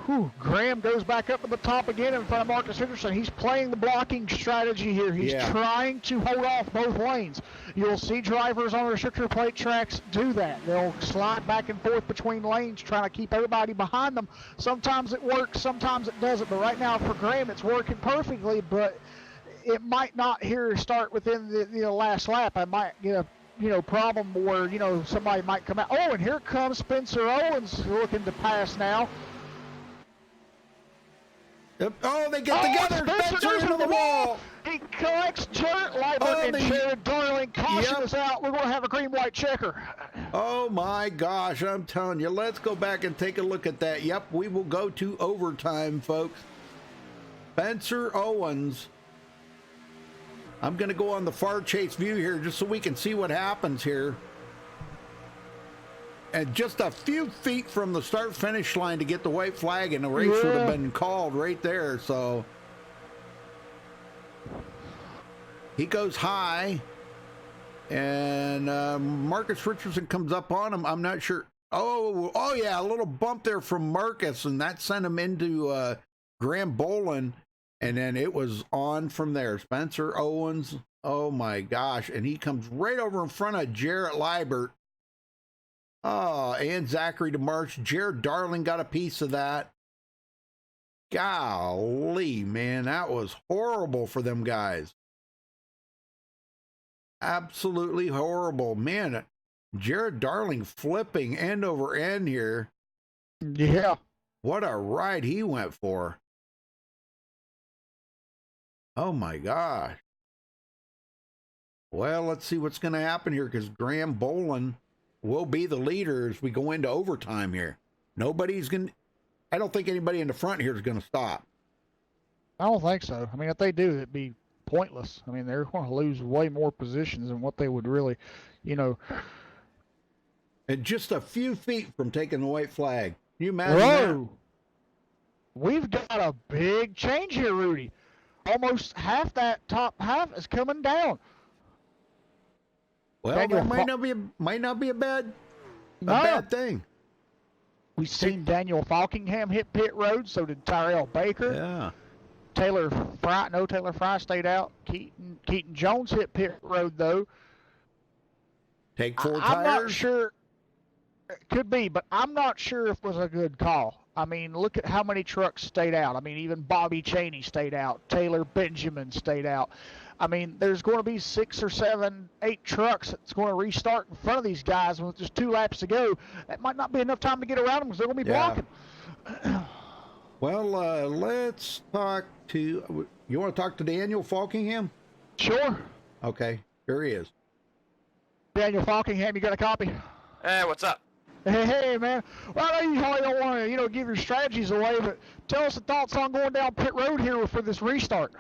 Whew. Graham goes back up at the top again in front of Marcus Richardson. He's playing the blocking strategy here. He's trying to hold off both lanes. You'll see drivers on restrictor plate tracks do that. They'll slide back and forth between lanes, trying to keep everybody behind them. Sometimes it works, sometimes it doesn't. But right now for Graham, it's working perfectly. But it might not here start within the last lap. I might get a problem where, somebody might come out. Oh, and here comes Spencer Owens looking to pass now. Oh, they get together. Spencer into the wall. He collects Jarrett Liebert and Jared Darling. Caution is out. We're going to have a green-white checker. Oh, my gosh. I'm telling you, let's go back and take a look at that. Yep, we will go to overtime, folks. Spencer Owens. I'm going to go on the far chase view here just so we can see what happens here. And just a few feet from the start-finish line to get the white flag, and the race would have been called right there. So he goes high, and Marcus Richardson comes up on him. I'm not sure. Oh yeah, a little bump there from Marcus, and that sent him into Graham Boland. And then it was on from there. Spencer Owens, oh my gosh. And he comes right over in front of Jarrett Liebert. Oh, and Zachary DeMarch. Jared Darling got a piece of that. Golly, man, that was horrible for them guys. Absolutely horrible. Man, Jared Darling flipping end over end here. Yeah. What a ride he went for. Oh, my gosh. Well, let's see what's going to happen here, because Graham Boland will be the leader as we go into overtime here. Nobody's going to... I don't think anybody in the front here is going to stop. I don't think so. I mean, if they do, it'd be pointless. I mean, they're going to lose way more positions than what they would really, And just a few feet from taking the white flag. Can you imagine that? We've got a big change here, Rudy. Almost half that top half is coming down. Well, that might not be a bad thing. We've seen Daniel Falkingham hit pit road, so did Tyrell Baker. Yeah. Taylor Fry stayed out. Keaton Jones hit pit road though. Take 4 tires? I'm not sure. It could be, but I'm not sure if it was a good call. I mean, look at how many trucks stayed out. I mean, even Bobby Cheney stayed out. Taylor Benjamin stayed out. I mean, there's going to be 6 or 7, 8 trucks that's going to restart in front of these guys with just 2 laps to go. That might not be enough time to get around them because they're going to be blocking. Well, let's talk to... You want to talk to Daniel Falkingham? Sure. Okay, here he is. Daniel Falkingham, you got a copy? Hey, what's up? Hey, man. Well, I know you probably don't want to, give your strategies away, but tell us the thoughts on going down pit road here for this restart.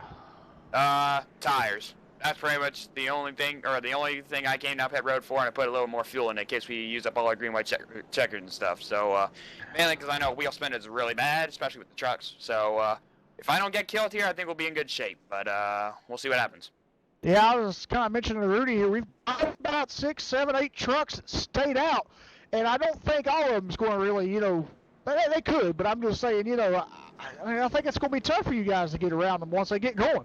Tires. That's pretty much the only thing I came down pit road for, and I put a little more fuel in it in case we use up all our green, white checkers and stuff. So, mainly because I know wheel spin is really bad, especially with the trucks. So, if I don't get killed here, I think we'll be in good shape. But, we'll see what happens. Yeah, I was kind of mentioning to Rudy here, we've got about 6, 7, 8 trucks that stayed out, and I don't think all of them's going to really, they could, but I'm just saying, I think it's going to be tough for you guys to get around them once they get going.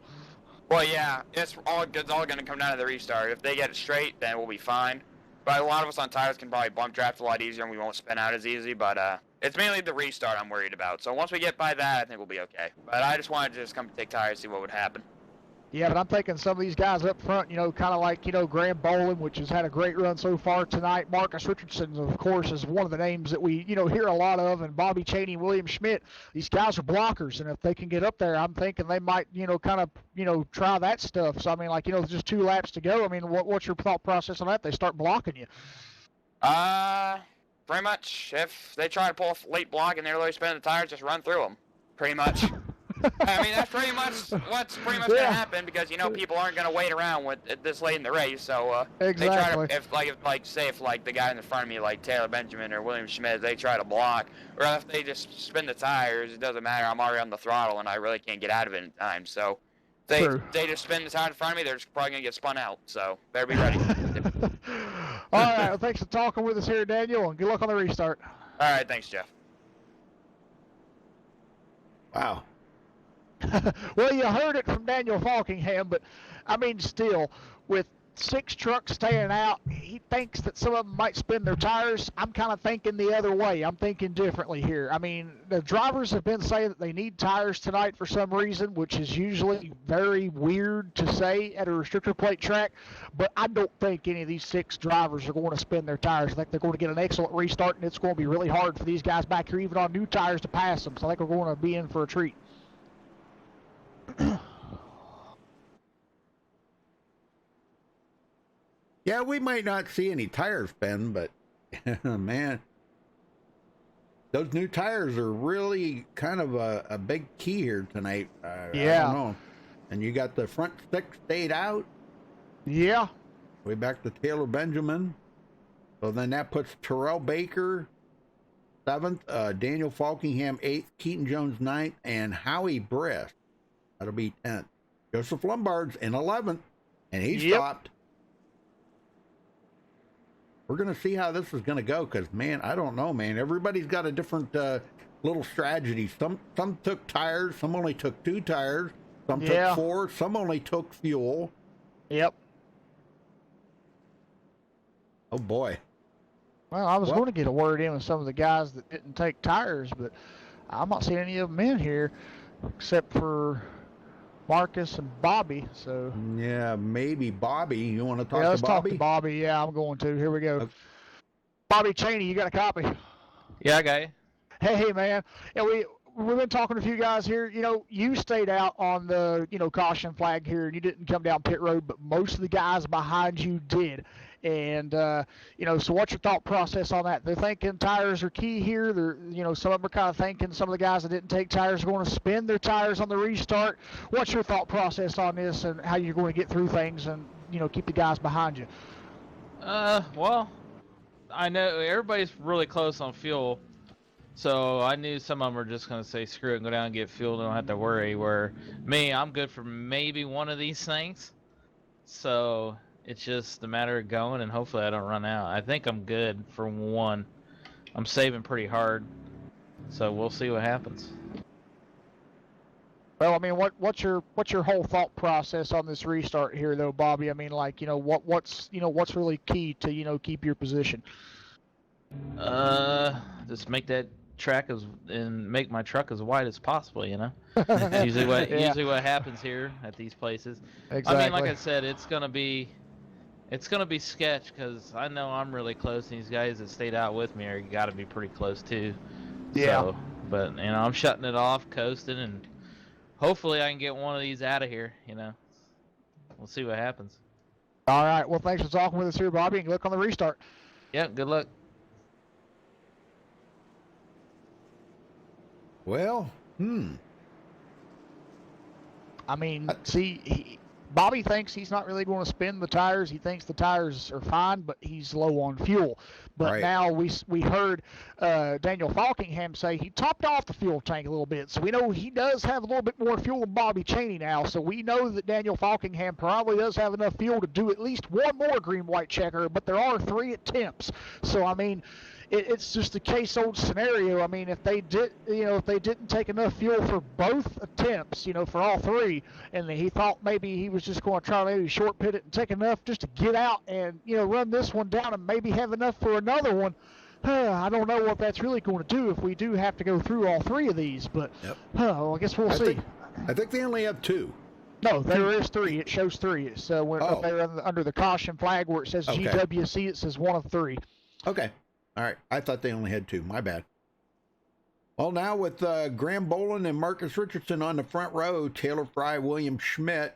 Well, yeah, it's all going to come down to the restart. If they get it straight, then we'll be fine. But a lot of us on tires can probably bump draft a lot easier, and we won't spin out as easy. But it's mainly the restart I'm worried about. So once we get by that, I think we'll be okay. But I just wanted to just come take tires, see what would happen. Yeah, but I'm thinking some of these guys up front, kind of like, Graham Boland, which has had a great run so far tonight. Marcus Richardson, of course, is one of the names that we, hear a lot of, and Bobby Cheney, William Schmidt. These guys are blockers, and if they can get up there, I'm thinking they might, try that stuff. So, I mean, just 2 laps to go. I mean, what's your thought process on that? They start blocking you. Pretty much. If they try to pull a late block and they're really spinning the tires, just run through them. Pretty much. I mean, that's pretty much what's going to happen because, people aren't going to wait around with this late in the race. So, exactly. They try to, if the guy in front of me, like Taylor Benjamin or William Schmidt, they try to block, or if they just spin the tires, it doesn't matter. I'm already on the throttle and I really can't get out of it in time. So, they just spin the tire in front of me, they're probably going to get spun out. So, better be ready. All right. Well, thanks for talking with us here, Daniel, and good luck on the restart. All right. Thanks, Jeff. Wow. Well, you heard it from Daniel Falkingham, but, I mean, still, with 6 trucks staying out, he thinks that some of them might spin their tires. I'm kind of thinking the other way. I'm thinking differently here. I mean, the drivers have been saying that they need tires tonight for some reason, which is usually very weird to say at a restrictor plate track, but I don't think any of these 6 drivers are going to spin their tires. I think they're going to get an excellent restart, and it's going to be really hard for these guys back here, even on new tires, to pass them. So I think we're going to be in for a treat. Yeah, we might not see any tires spin, but man, those new tires are really kind of a big key here tonight. Yeah. I don't know. And you got the front 6 stayed out. Yeah. Way back to Taylor Benjamin. So then that puts Terrell Baker 7th, Daniel Falkingham 8th, Keaton Jones 9th, and Howie Brist, that'll be 10th. Joseph Lombard's in 11th, and he stopped. We're going to see how this is going to go because, man, I don't know, man. Everybody's got a different little strategy. Some took tires. Some only took 2 tires. Some took 4. Some only took fuel. Yep. Oh, boy. Well, I was going to get a word in with some of the guys that didn't take tires, but I'm not seeing any of them in here except for Marcus and Bobby. So yeah, maybe Bobby. You want to talk to let's Bobby? talk to Bobby. Yeah, I'm going to. Here we go. Okay. Bobby Cheney, you got a copy? Yeah, I got it. Hey, man. Yeah, we've been talking to a few guys here. You stayed out on the caution flag here, and you didn't come down pit road, but most of the guys behind you did. And so what's your thought process on that? They're thinking tires are key here. They're some of them are kind of thinking some of the guys that didn't take tires are going to spin their tires on the restart. What's your thought process on this and how you're going to get through things and keep the guys behind you? Well, I know everybody's really close on fuel, so I knew some of them were just going to say screw it and go down and get fuel. Don't have to worry. Where me, I'm good for maybe one of these things, so it's just a matter of going, and hopefully I don't run out. I think I'm good for one. I'm saving pretty hard, so we'll see what happens. Well, I mean, what's your whole thought process on this restart here, though, Bobby? I mean, like, what's really key to keep your position? Just make that track and make my truck as wide as possible. Yeah. Usually what happens here at these places. Exactly. I mean, like I said, it's gonna be sketch because I know I'm really close, and these guys that stayed out with me are got to be pretty close too. Yeah. So, but I'm shutting it off, coasting, and hopefully I can get one of these out of here. We'll see what happens. All right. Well, thanks for talking with us here, Bobby, and good luck on the restart. Yep. Good luck. Well, I mean, see, Bobby thinks he's not really going to spin the tires. He thinks the tires are fine, but he's low on fuel. But Right. now we heard Daniel Falkingham say he topped off the fuel tank a little bit. So we know he does have a little bit more fuel than Bobby Cheney now. So we know that Daniel Falkingham probably does have enough fuel to do at least one more green-white checker, but there are 3 attempts. So, I mean, it's just a case-old scenario. I mean, if they didn't take enough fuel for both attempts, for all 3, and he thought maybe he was just going to try to maybe short pit it and take enough just to get out and run this one down and maybe have enough for another one. I don't know what that's really going to do if we do have to go through all 3 of these, but well, I guess we'll see. I think they only have 2. No, there is 3. It shows 3. So we're up there under the caution flag where it says GWC. It says 1 of 3. Okay. All right. I thought they only had 2. My bad. Well, now with Graham Boland and Marcus Richardson on the front row, Taylor Fry, William Schmidt,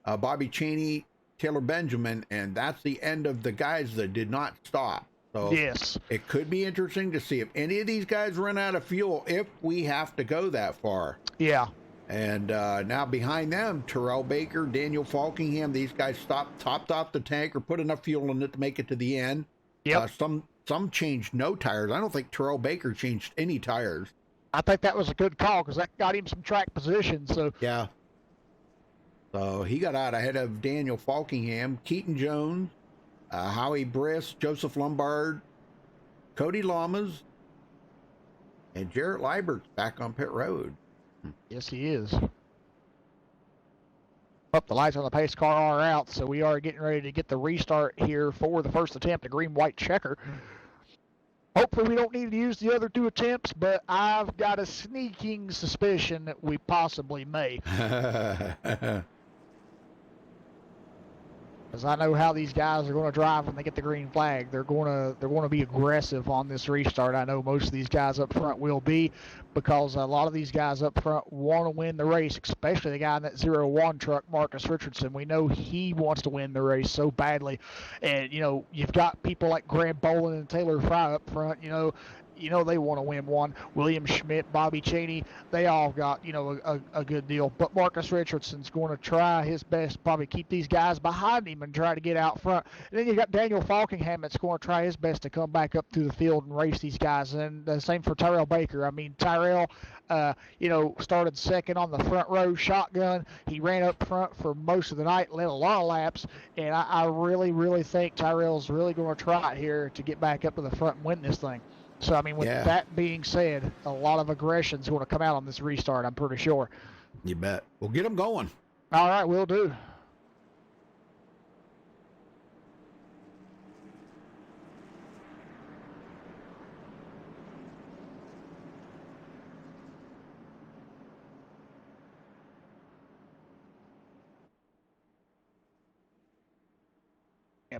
Bobby Cheney, Taylor Benjamin, and that's the end of the guys that did not stop. So yes, it could be interesting to see if any of these guys run out of fuel if we have to go that far. Yeah. And now behind them, Terrell Baker, Daniel Falkingham, these guys topped off the tank or put enough fuel in it to make it to the end. Yep. Some changed no tires. I don't think Terrell Baker changed any tires. I think that was a good call because that got him some track position. So yeah. So he got out ahead of Daniel Falkingham, Keaton Jones, Howie Briss, Joseph Lombard, Cody Lamas, and Jarrett Leibert's back on pit road. Yes, he is. Up, the lights on the pace car are out, so we are getting ready to get the restart here for the first attempt at green-white checker. Hopefully we don't need to use the other 2 attempts, but I've got a sneaking suspicion that we possibly may. Because I know how these guys are going to drive when they get the green flag. They're going to be aggressive on this restart. I know most of these guys up front will be, because a lot of these guys up front want to win the race, especially the guy in that 0-1 truck, Marcus Richardson. We know he wants to win the race so badly. And, you've got people like Graham Boland and Taylor Fry up front, they want to win one. William Schmidt, Bobby Cheney, they all got, a good deal. But Marcus Richardson's going to try his best to probably keep these guys behind him and try to get out front. And then you got Daniel Falkingham that's going to try his best to come back up through the field and race these guys. And the same for Tyrell Baker. I mean, Tyrell, started second on the front row shotgun. He ran up front for most of the night, led a lot of laps. And I really, really think Tyrell's really going to try it here to get back up to the front and win this thing. So, I mean, with that being said, a lot of aggression is going to come out on this restart, I'm pretty sure. You bet. We'll get them going. All right, we'll do.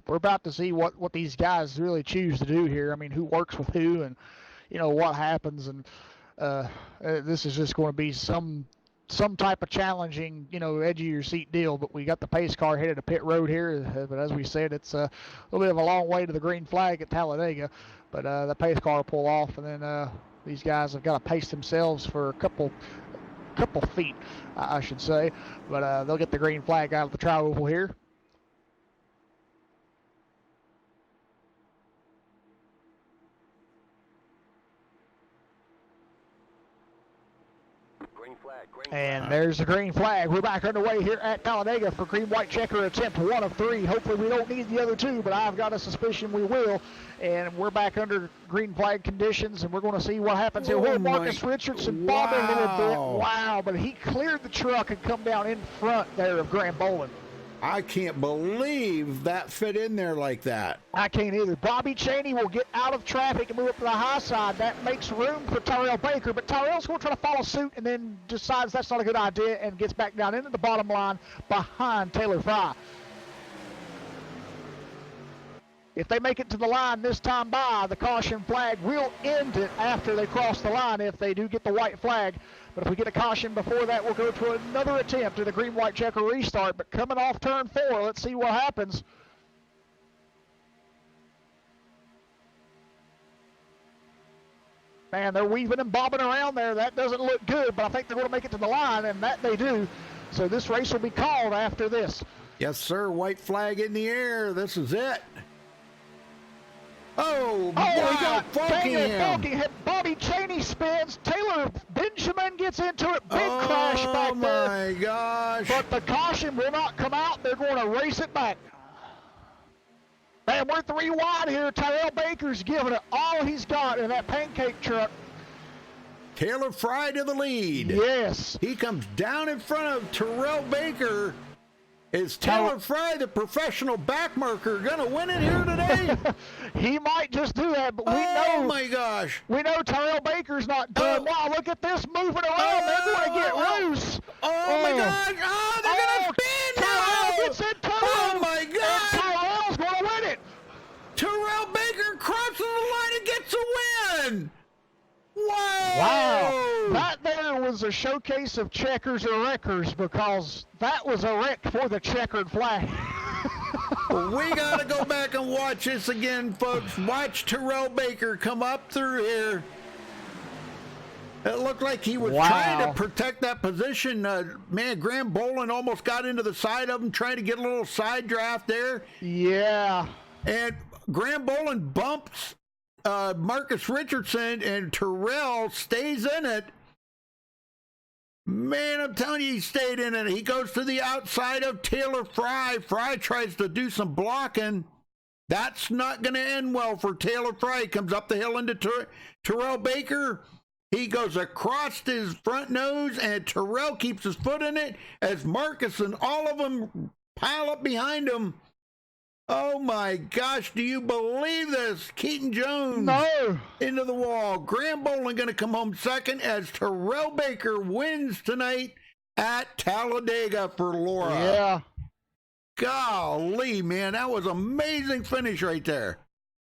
We're about to see what these guys really choose to do here. I mean, who works with who and, what happens. And this is just going to be some type of challenging, edge of your seat deal. But we got the pace car headed to pit road here. But as we said, it's a little bit of a long way to the green flag at Talladega. But the pace car will pull off, and then these guys have got to pace themselves for a couple feet, I should say. But they'll get the green flag out of the tri-oval here. And there's the green flag. We're back underway here at Talladega for green-white checker attempt 1 of 3. Hopefully we don't need the other 2, but I've got a suspicion we will. And we're back under green flag conditions, and we're going to see what happens here. Will Marcus Richardson bobbing a little bit. Wow, but he cleared the truck and come down in front there of Graham Boland. I can't believe that fit in there like that. I can't either. Bobby Chaney will get out of traffic and move up to the high side. That makes room for Tyrell Baker, but Tyrell's going to try to follow suit and then decides that's not a good idea and gets back down into the bottom line behind Taylor Fry. If they make it to the line this time by, the caution flag will end it after they cross the line if they do get the white flag. But if we get a caution before that, we'll go to another attempt at a green-white checker restart. But coming off turn 4, let's see what happens. Man, they're weaving and bobbing around there. That doesn't look good, but I think they're going to make it to the line, and that they do. So this race will be called after this. Yes, sir. White flag in the air. This is it. Oh, wow, we got Falkingham. Bobby Chaney spins. Taylor Benjamin gets into it. Big crash back there. Oh, my gosh. But the caution will not come out. They're going to race it back. Man, we're 3 wide here. Tyrell Baker's giving it all he's got in that pancake truck. Taylor Fry to the lead. Yes. He comes down in front of Tyrell Baker. Is Taylor Fry, the professional backmarker, going to win it here today? He might just do that, but we know. Oh, my gosh. We know Tyrell Baker's not done. Wow, look at this moving around. They're going to get loose. Oh, my gosh. Oh, they're going to spin now. Tyrell gets in turn. Oh, my God. And Tyrell's going to win it. Tyrell Baker crosses the line and gets a win. Wow. That there was a showcase of checkers or wreckers, because that was a wreck for the checkered flag. We got to go back and watch this again, folks. Watch Tyrell Baker come up through here. It looked like he was trying to protect that position. Man, Graham Boland almost got into the side of him, trying to get a little side draft there. Yeah. And Graham Boland bumps Marcus Richardson, and Tyrell stays in it. Man, I'm telling you, he stayed in it. He goes to the outside of Taylor Fry. Fry tries to do some blocking. That's not going to end well for Taylor Fry. He comes up the hill into Tyrell Baker. He goes across his front nose, and Tyrell keeps his foot in it as Marcus and all of them pile up behind him. Oh, my gosh, do you believe this? Keaton Jones into the wall. Graham Boland going to come home second as Tyrell Baker wins tonight at Talladega for Laura. Yeah. Golly, man, that was an amazing finish right there.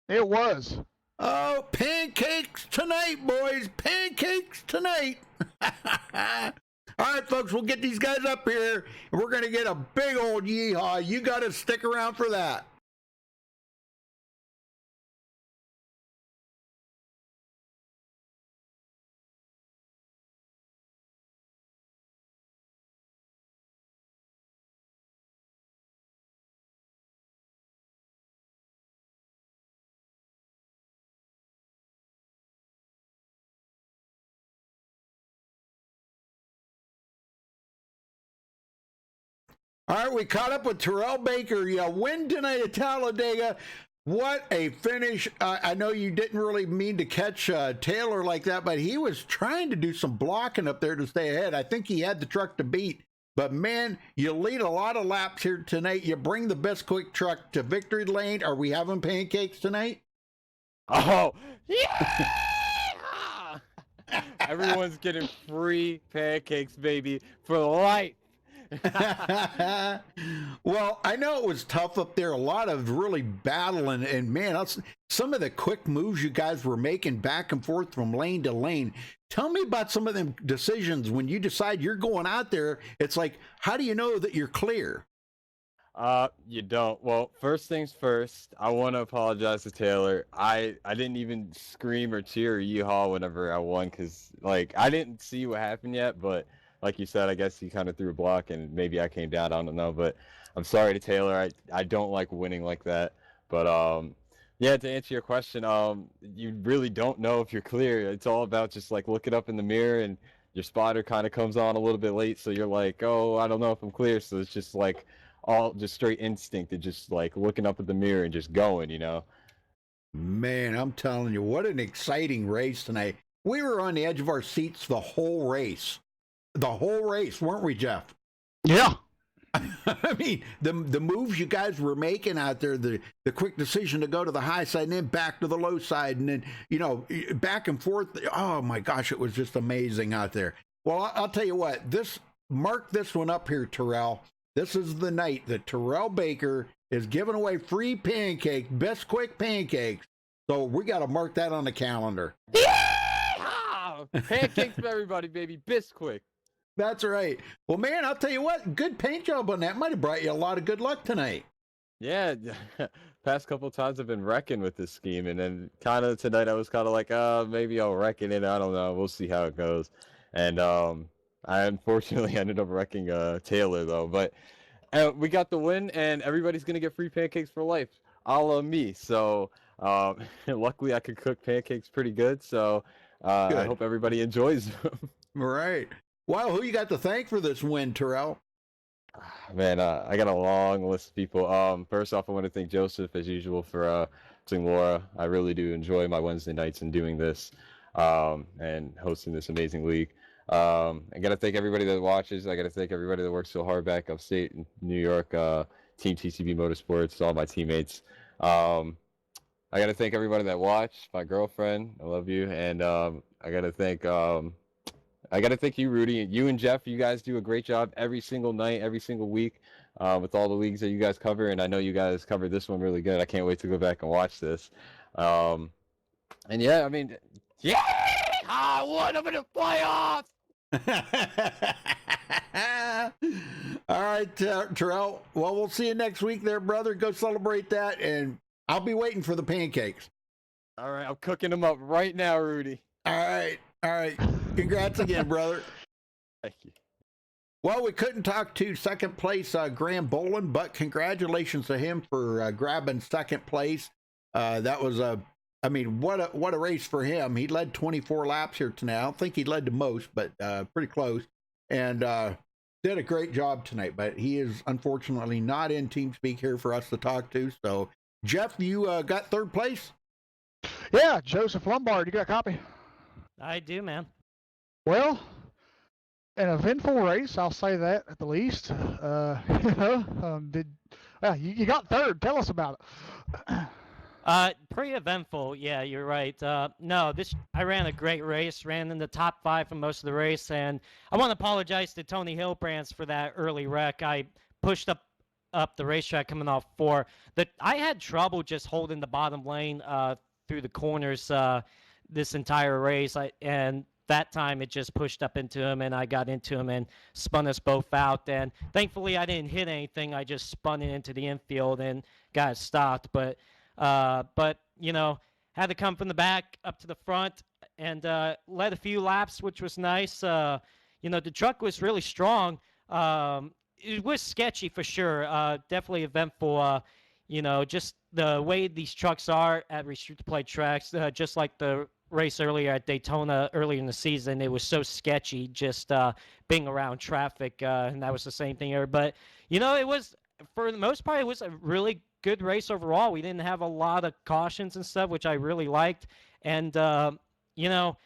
It was. Oh, pancakes tonight, boys. Pancakes tonight. All right, folks, we'll get these guys up here, and we're going to get a big old yeehaw. You got to stick around for that. All right, we caught up with Tyrell Baker. Yeah, win tonight at Talladega. What a finish. I know you didn't really mean to catch Taylor like that, but he was trying to do some blocking up there to stay ahead. I think he had the truck to beat. But, man, you lead a lot of laps here tonight. You bring the best quick truck to victory lane. Are we having pancakes tonight? Oh, yeah! Everyone's getting free pancakes, baby, for life. Well, I know it was tough up there. A lot of really battling, and man, some of the quick moves you guys were making back and forth from lane to lane. Tell me about some of them decisions when you decide you're going out there. It's like, how do you know that you're clear? You don't. Well, first things first, I want to apologize to Taylor. I didn't even scream or cheer or yeehaw whenever I won, because like I didn't see what happened yet, but like you said, I guess he kind of threw a block and maybe I came down. I don't know, but I'm sorry to Taylor. I don't like winning like that. But yeah, to answer your question, you really don't know if you're clear. It's all about just like looking up in the mirror and your spotter kind of comes on a little bit late, so you're like, oh, I don't know if I'm clear. So it's just like all just straight instinct and just like looking up at the mirror and just going, you know. Man, I'm telling you, what an exciting race tonight. We were on the edge of our seats the whole race. The whole race, weren't we, Jeff? Yeah. I mean, the moves you guys were making out there, the quick decision to go to the high side and then back to the low side and then, you know, back and forth. Oh, my gosh, it was just amazing out there. Well, I'll tell you what, mark this one up here, Terrell. This is the night that Terrell Baker is giving away free pancakes, Bisquick pancakes. So we got to mark that on the calendar. Yeah! Pancakes for everybody, baby. Bisquick. That's right. Well, man, I'll tell you what, good paint job on that. Might have brought you a lot of good luck tonight. Yeah, past couple of times I've been wrecking with this scheme, and then kind of tonight I was kind of like, maybe I'll wreck it in. I don't know. We'll see how it goes. And I unfortunately ended up wrecking Taylor, though. But we got the win, and everybody's going to get free pancakes for life, a la me. So luckily I could cook pancakes pretty good, so good. I hope everybody enjoys them. Right. Well, who you got to thank for this win, Terrell? Man, I got a long list of people. First off, I want to thank Joseph, as usual, for hosting Laura. I really do enjoy my Wednesday nights and doing this and hosting this amazing league. I got to thank everybody that watches. I got to thank everybody that works so hard back upstate in New York, Team TCB Motorsports, all my teammates. I got to thank everybody that watched, my girlfriend, I love you, and I got to thank you, Rudy, and you and Jeff. You guys do a great job every single night, every single week with all the leagues that you guys cover, and I know you guys covered this one really good. I can't wait to go back and watch this. And yeah, I mean, yeah, I won! I'm in the playoffs! All right, Terrell. Well, we'll see you next week there, brother. Go celebrate that, and I'll be waiting for the pancakes. All right, I'm cooking them up right now, Rudy. All right. Congrats again, brother. Thank you. Well, we couldn't talk to second place Graham Boland, but congratulations to him for grabbing second place. That was what a race for him. He led 24 laps here tonight. I don't think he led the most, but pretty close. And did a great job tonight. But he is unfortunately not in TeamSpeak here for us to talk to. So, Jeff, you got third place? Yeah, Joseph Lombard. You got a copy? I do, man. Well, an eventful race, I'll say that at the least. You got third. Tell us about it. Pretty eventful. Yeah, you're right. I ran a great race. Ran in the top 5 for most of the race, and I want to apologize to Tony Hillbrands for that early wreck. I pushed up the racetrack coming off 4. I had trouble just holding the bottom lane through the corners this entire race, and that time it just pushed up into him, and I got into him and spun us both out. And thankfully, I didn't hit anything. I just spun it into the infield and got it stopped. But you know, had to come from the back up to the front and led a few laps, which was nice. You know, the truck was really strong. It was sketchy for sure. Definitely eventful. You know, just the way these trucks are at restricted play tracks, just like the race earlier at Daytona earlier in the season, it was so sketchy just being around traffic, and that was the same thing here. But, you know, it was, for the most part, it was a really good race overall. We didn't have a lot of cautions and stuff, which I really liked. And, you know,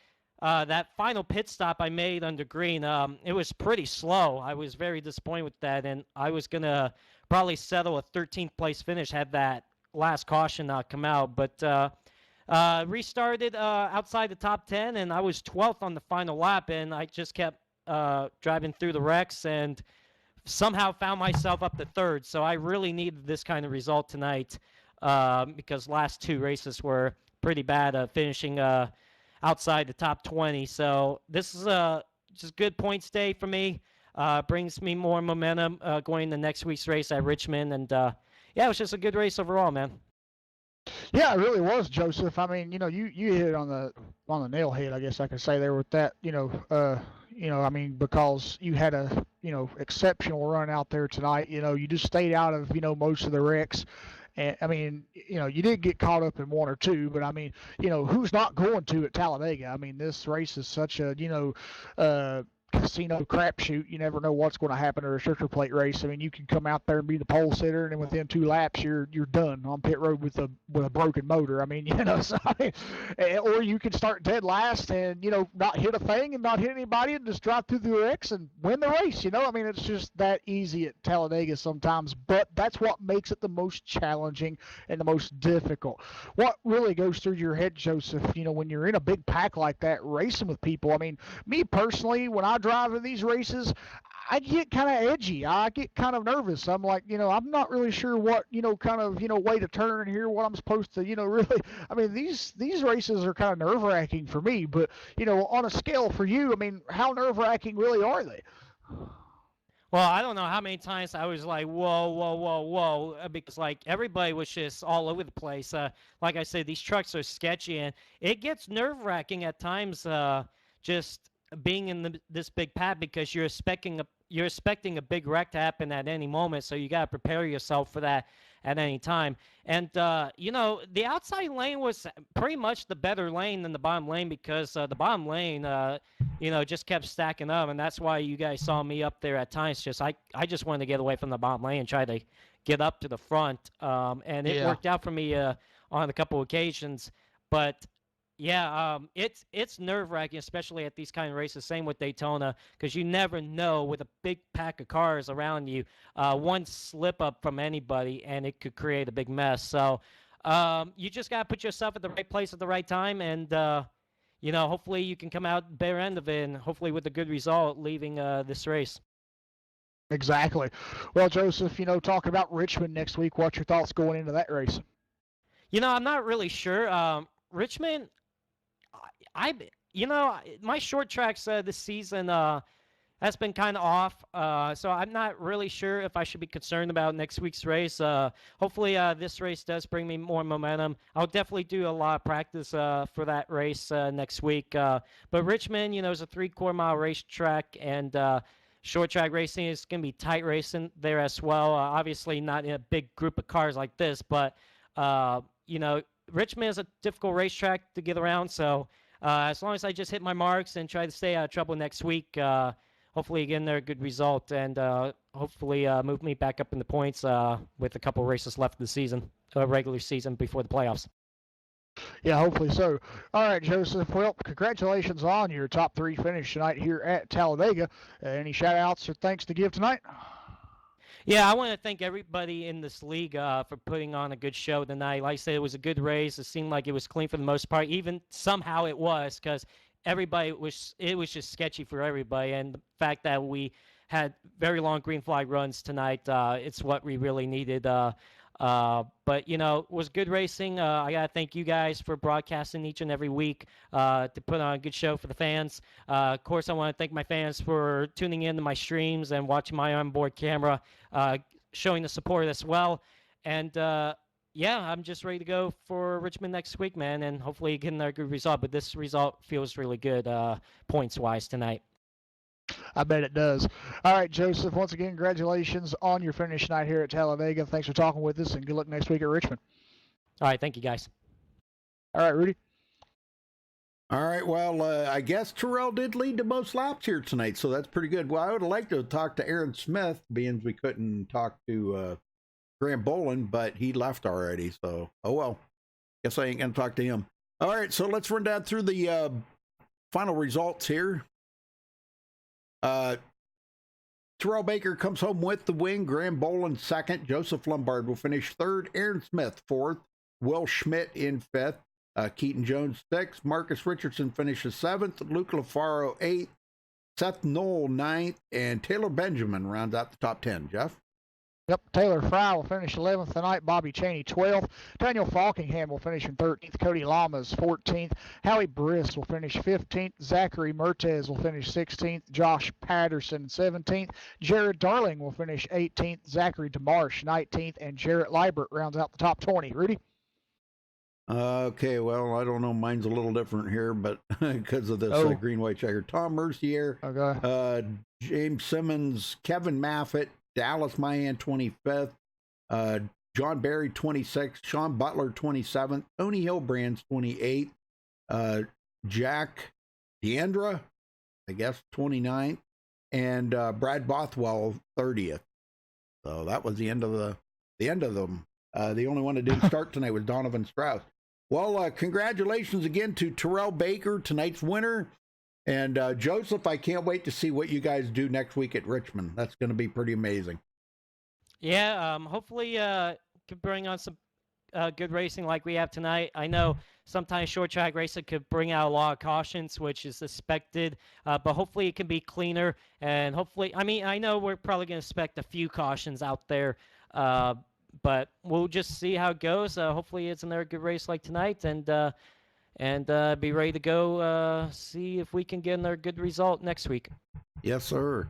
that final pit stop I made under green, it was pretty slow. I was very disappointed with that, and I was going to probably settle a 13th place finish had that last caution not come out. But restarted outside the top 10, and I was 12th on the final lap, and I just kept driving through the wrecks and somehow found myself up to 3rd. So I really needed this kind of result tonight because last 2 races were pretty bad, finishing outside the top 20. So this is just good points day for me. Brings me more momentum going to next week's race at Richmond. And, yeah, it was just a good race overall, man. Yeah, it really was, Joseph. I mean, you know, you hit it on the nail head, I guess I could say there with that. You know, I mean, because you had a exceptional run out there tonight. You know, you just stayed out of most of the wrecks, And I mean, you did get caught up in one or two, but I mean, who's not going to at Talladega? I mean, this race is such a, casino crapshoot. You never know what's going to happen at a restrictor plate race. I mean, you can come out there and be the pole sitter, and then within 2 laps, you're done on pit road with a broken motor. I mean, so or you can start dead last and not hit a thing and not hit anybody and just drive through the wrecks and win the race. I mean, it's just that easy at Talladega sometimes. But that's what makes it the most challenging and the most difficult. What really goes through your head, Joseph? When you're in a big pack like that, racing with people. I mean, me personally, when I drive in these races, I get kind of edgy. I get kind of nervous. I'm like, I'm not really sure what, kind of, way to turn here, what I'm supposed to, really. I mean, these races are kind of nerve-wracking for me, but, on a scale for you, I mean, how nerve-wracking really are they? Well, I don't know how many times I was like, whoa, whoa, whoa, whoa, because, like, everybody was just all over the place. Like I said, these trucks are sketchy, and it gets nerve-wracking at times just being in this big pad because you're expecting a big wreck to happen at any moment, so you got to prepare yourself for that at any time. And the outside lane was pretty much the better lane than the bottom lane because the bottom lane just kept stacking up, and that's why you guys saw me up there at times. I just wanted to get away from the bottom lane and try to get up to the front, and it worked out for me on a couple occasions. But yeah, it's nerve-wracking, especially at these kind of races. Same with Daytona, because you never know with a big pack of cars around you, one slip-up from anybody, and it could create a big mess. So you just got to put yourself at the right place at the right time, and, hopefully you can come out better end of it, and hopefully with a good result leaving this race. Exactly. Well, Joseph, talking about Richmond next week, what's your thoughts going into that race? I'm not really sure. Richmond... my short tracks this season has been kind of off, so I'm not really sure if I should be concerned about next week's race. Hopefully this race does bring me more momentum. I'll definitely do a lot of practice for that race next week. But Richmond, is a 3/4 mile racetrack, and short track racing is going to be tight racing there as well. Obviously not in a big group of cars like this, but, Richmond is a difficult racetrack to get around, so as long as I just hit my marks and try to stay out of trouble next week, hopefully again there a good result and hopefully move me back up in the points with a couple races left of the season, regular season before the playoffs. Yeah, hopefully so. All right, Joseph. Well, congratulations on your top 3 finish tonight here at Talladega. Any shout-outs or thanks to give tonight? Yeah, I want to thank everybody in this league for putting on a good show tonight. Like I said, it was a good race. It seemed like it was clean for the most part. Even somehow it was because it was just sketchy for everybody. And the fact that we had very long green flag runs tonight, it's what we really needed. But, it was good racing. I got to thank you guys for broadcasting each and every week to put on a good show for the fans. Of course, I want to thank my fans for tuning in to my streams and watching my onboard camera, showing the support as well. And, I'm just ready to go for Richmond next week, man, and hopefully getting a good result. But this result feels really good points-wise tonight. I bet it does. All right, Joseph, once again, congratulations on your finish tonight here at Talladega. Thanks for talking with us, and good luck next week at Richmond. All right, thank you, guys. All right, Rudy. All right, well, I guess Terrell did lead the most laps here tonight, so that's pretty good. Well, I would have liked to talk to Aaron Smith, being we couldn't talk to Graham Boland, but he left already, so, oh well. Guess I ain't going to talk to him. All right, so let's run down through the final results here. Terrell Baker comes home with the win. Graham Boland second. Joseph Lombard will finish third. Aaron Smith fourth. Will Schmidt in fifth. Keaton Jones sixth. Marcus Richardson finishes seventh. Luke LaFaro eighth. Seth Knoll ninth. And Taylor Benjamin rounds out the top 10. Jeff? Yep, Taylor Fry will finish 11th tonight. Bobby Cheney 12th. Daniel Falkingham will finish in 13th. Cody Lamas 14th. Howie Briss will finish 15th. Zachary Mertez will finish 16th. Josh Patterson 17th. Jared Darling will finish 18th. Zachary DeMarsh 19th. And Jarrett Liebert rounds out the top 20. Rudy? Okay, well, I don't know. Mine's a little different here, but because of this green, white checker. Tom Mercier. Okay. James Simmons. Kevin Maffett. Dallas Mayan 25th, John Barry 26th, Sean Butler 27th, Tony Hillbrand's 28th, Jack Deandra, I guess 29th, and Brad Bothwell 30th. So that was the end of them. The only one that didn't start tonight was Donovan Strauss. Well, congratulations again to Terrell Baker, tonight's winner. And Joseph, I can't wait to see what you guys do next week at Richmond. That's going to be pretty amazing. Yeah, hopefully could bring on some good racing like we have tonight. I know sometimes short track racing could bring out a lot of cautions, which is expected, but hopefully it can be cleaner. And hopefully, I mean, I know we're probably going to expect a few cautions out there, but we'll just see how it goes. Hopefully it's another good race like tonight, and be ready to go see if we can get another good result next week. Yes, sir.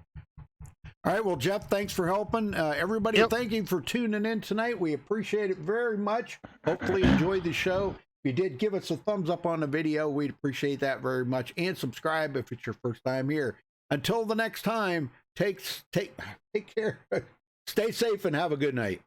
All right, well, Jeff, thanks for helping. Everybody, thank you for tuning in tonight. We appreciate it very much. Hopefully you enjoyed the show. If you did, give us a thumbs up on the video. We'd appreciate that very much. And subscribe if it's your first time here. Until the next time, take care. Stay safe and have a good night.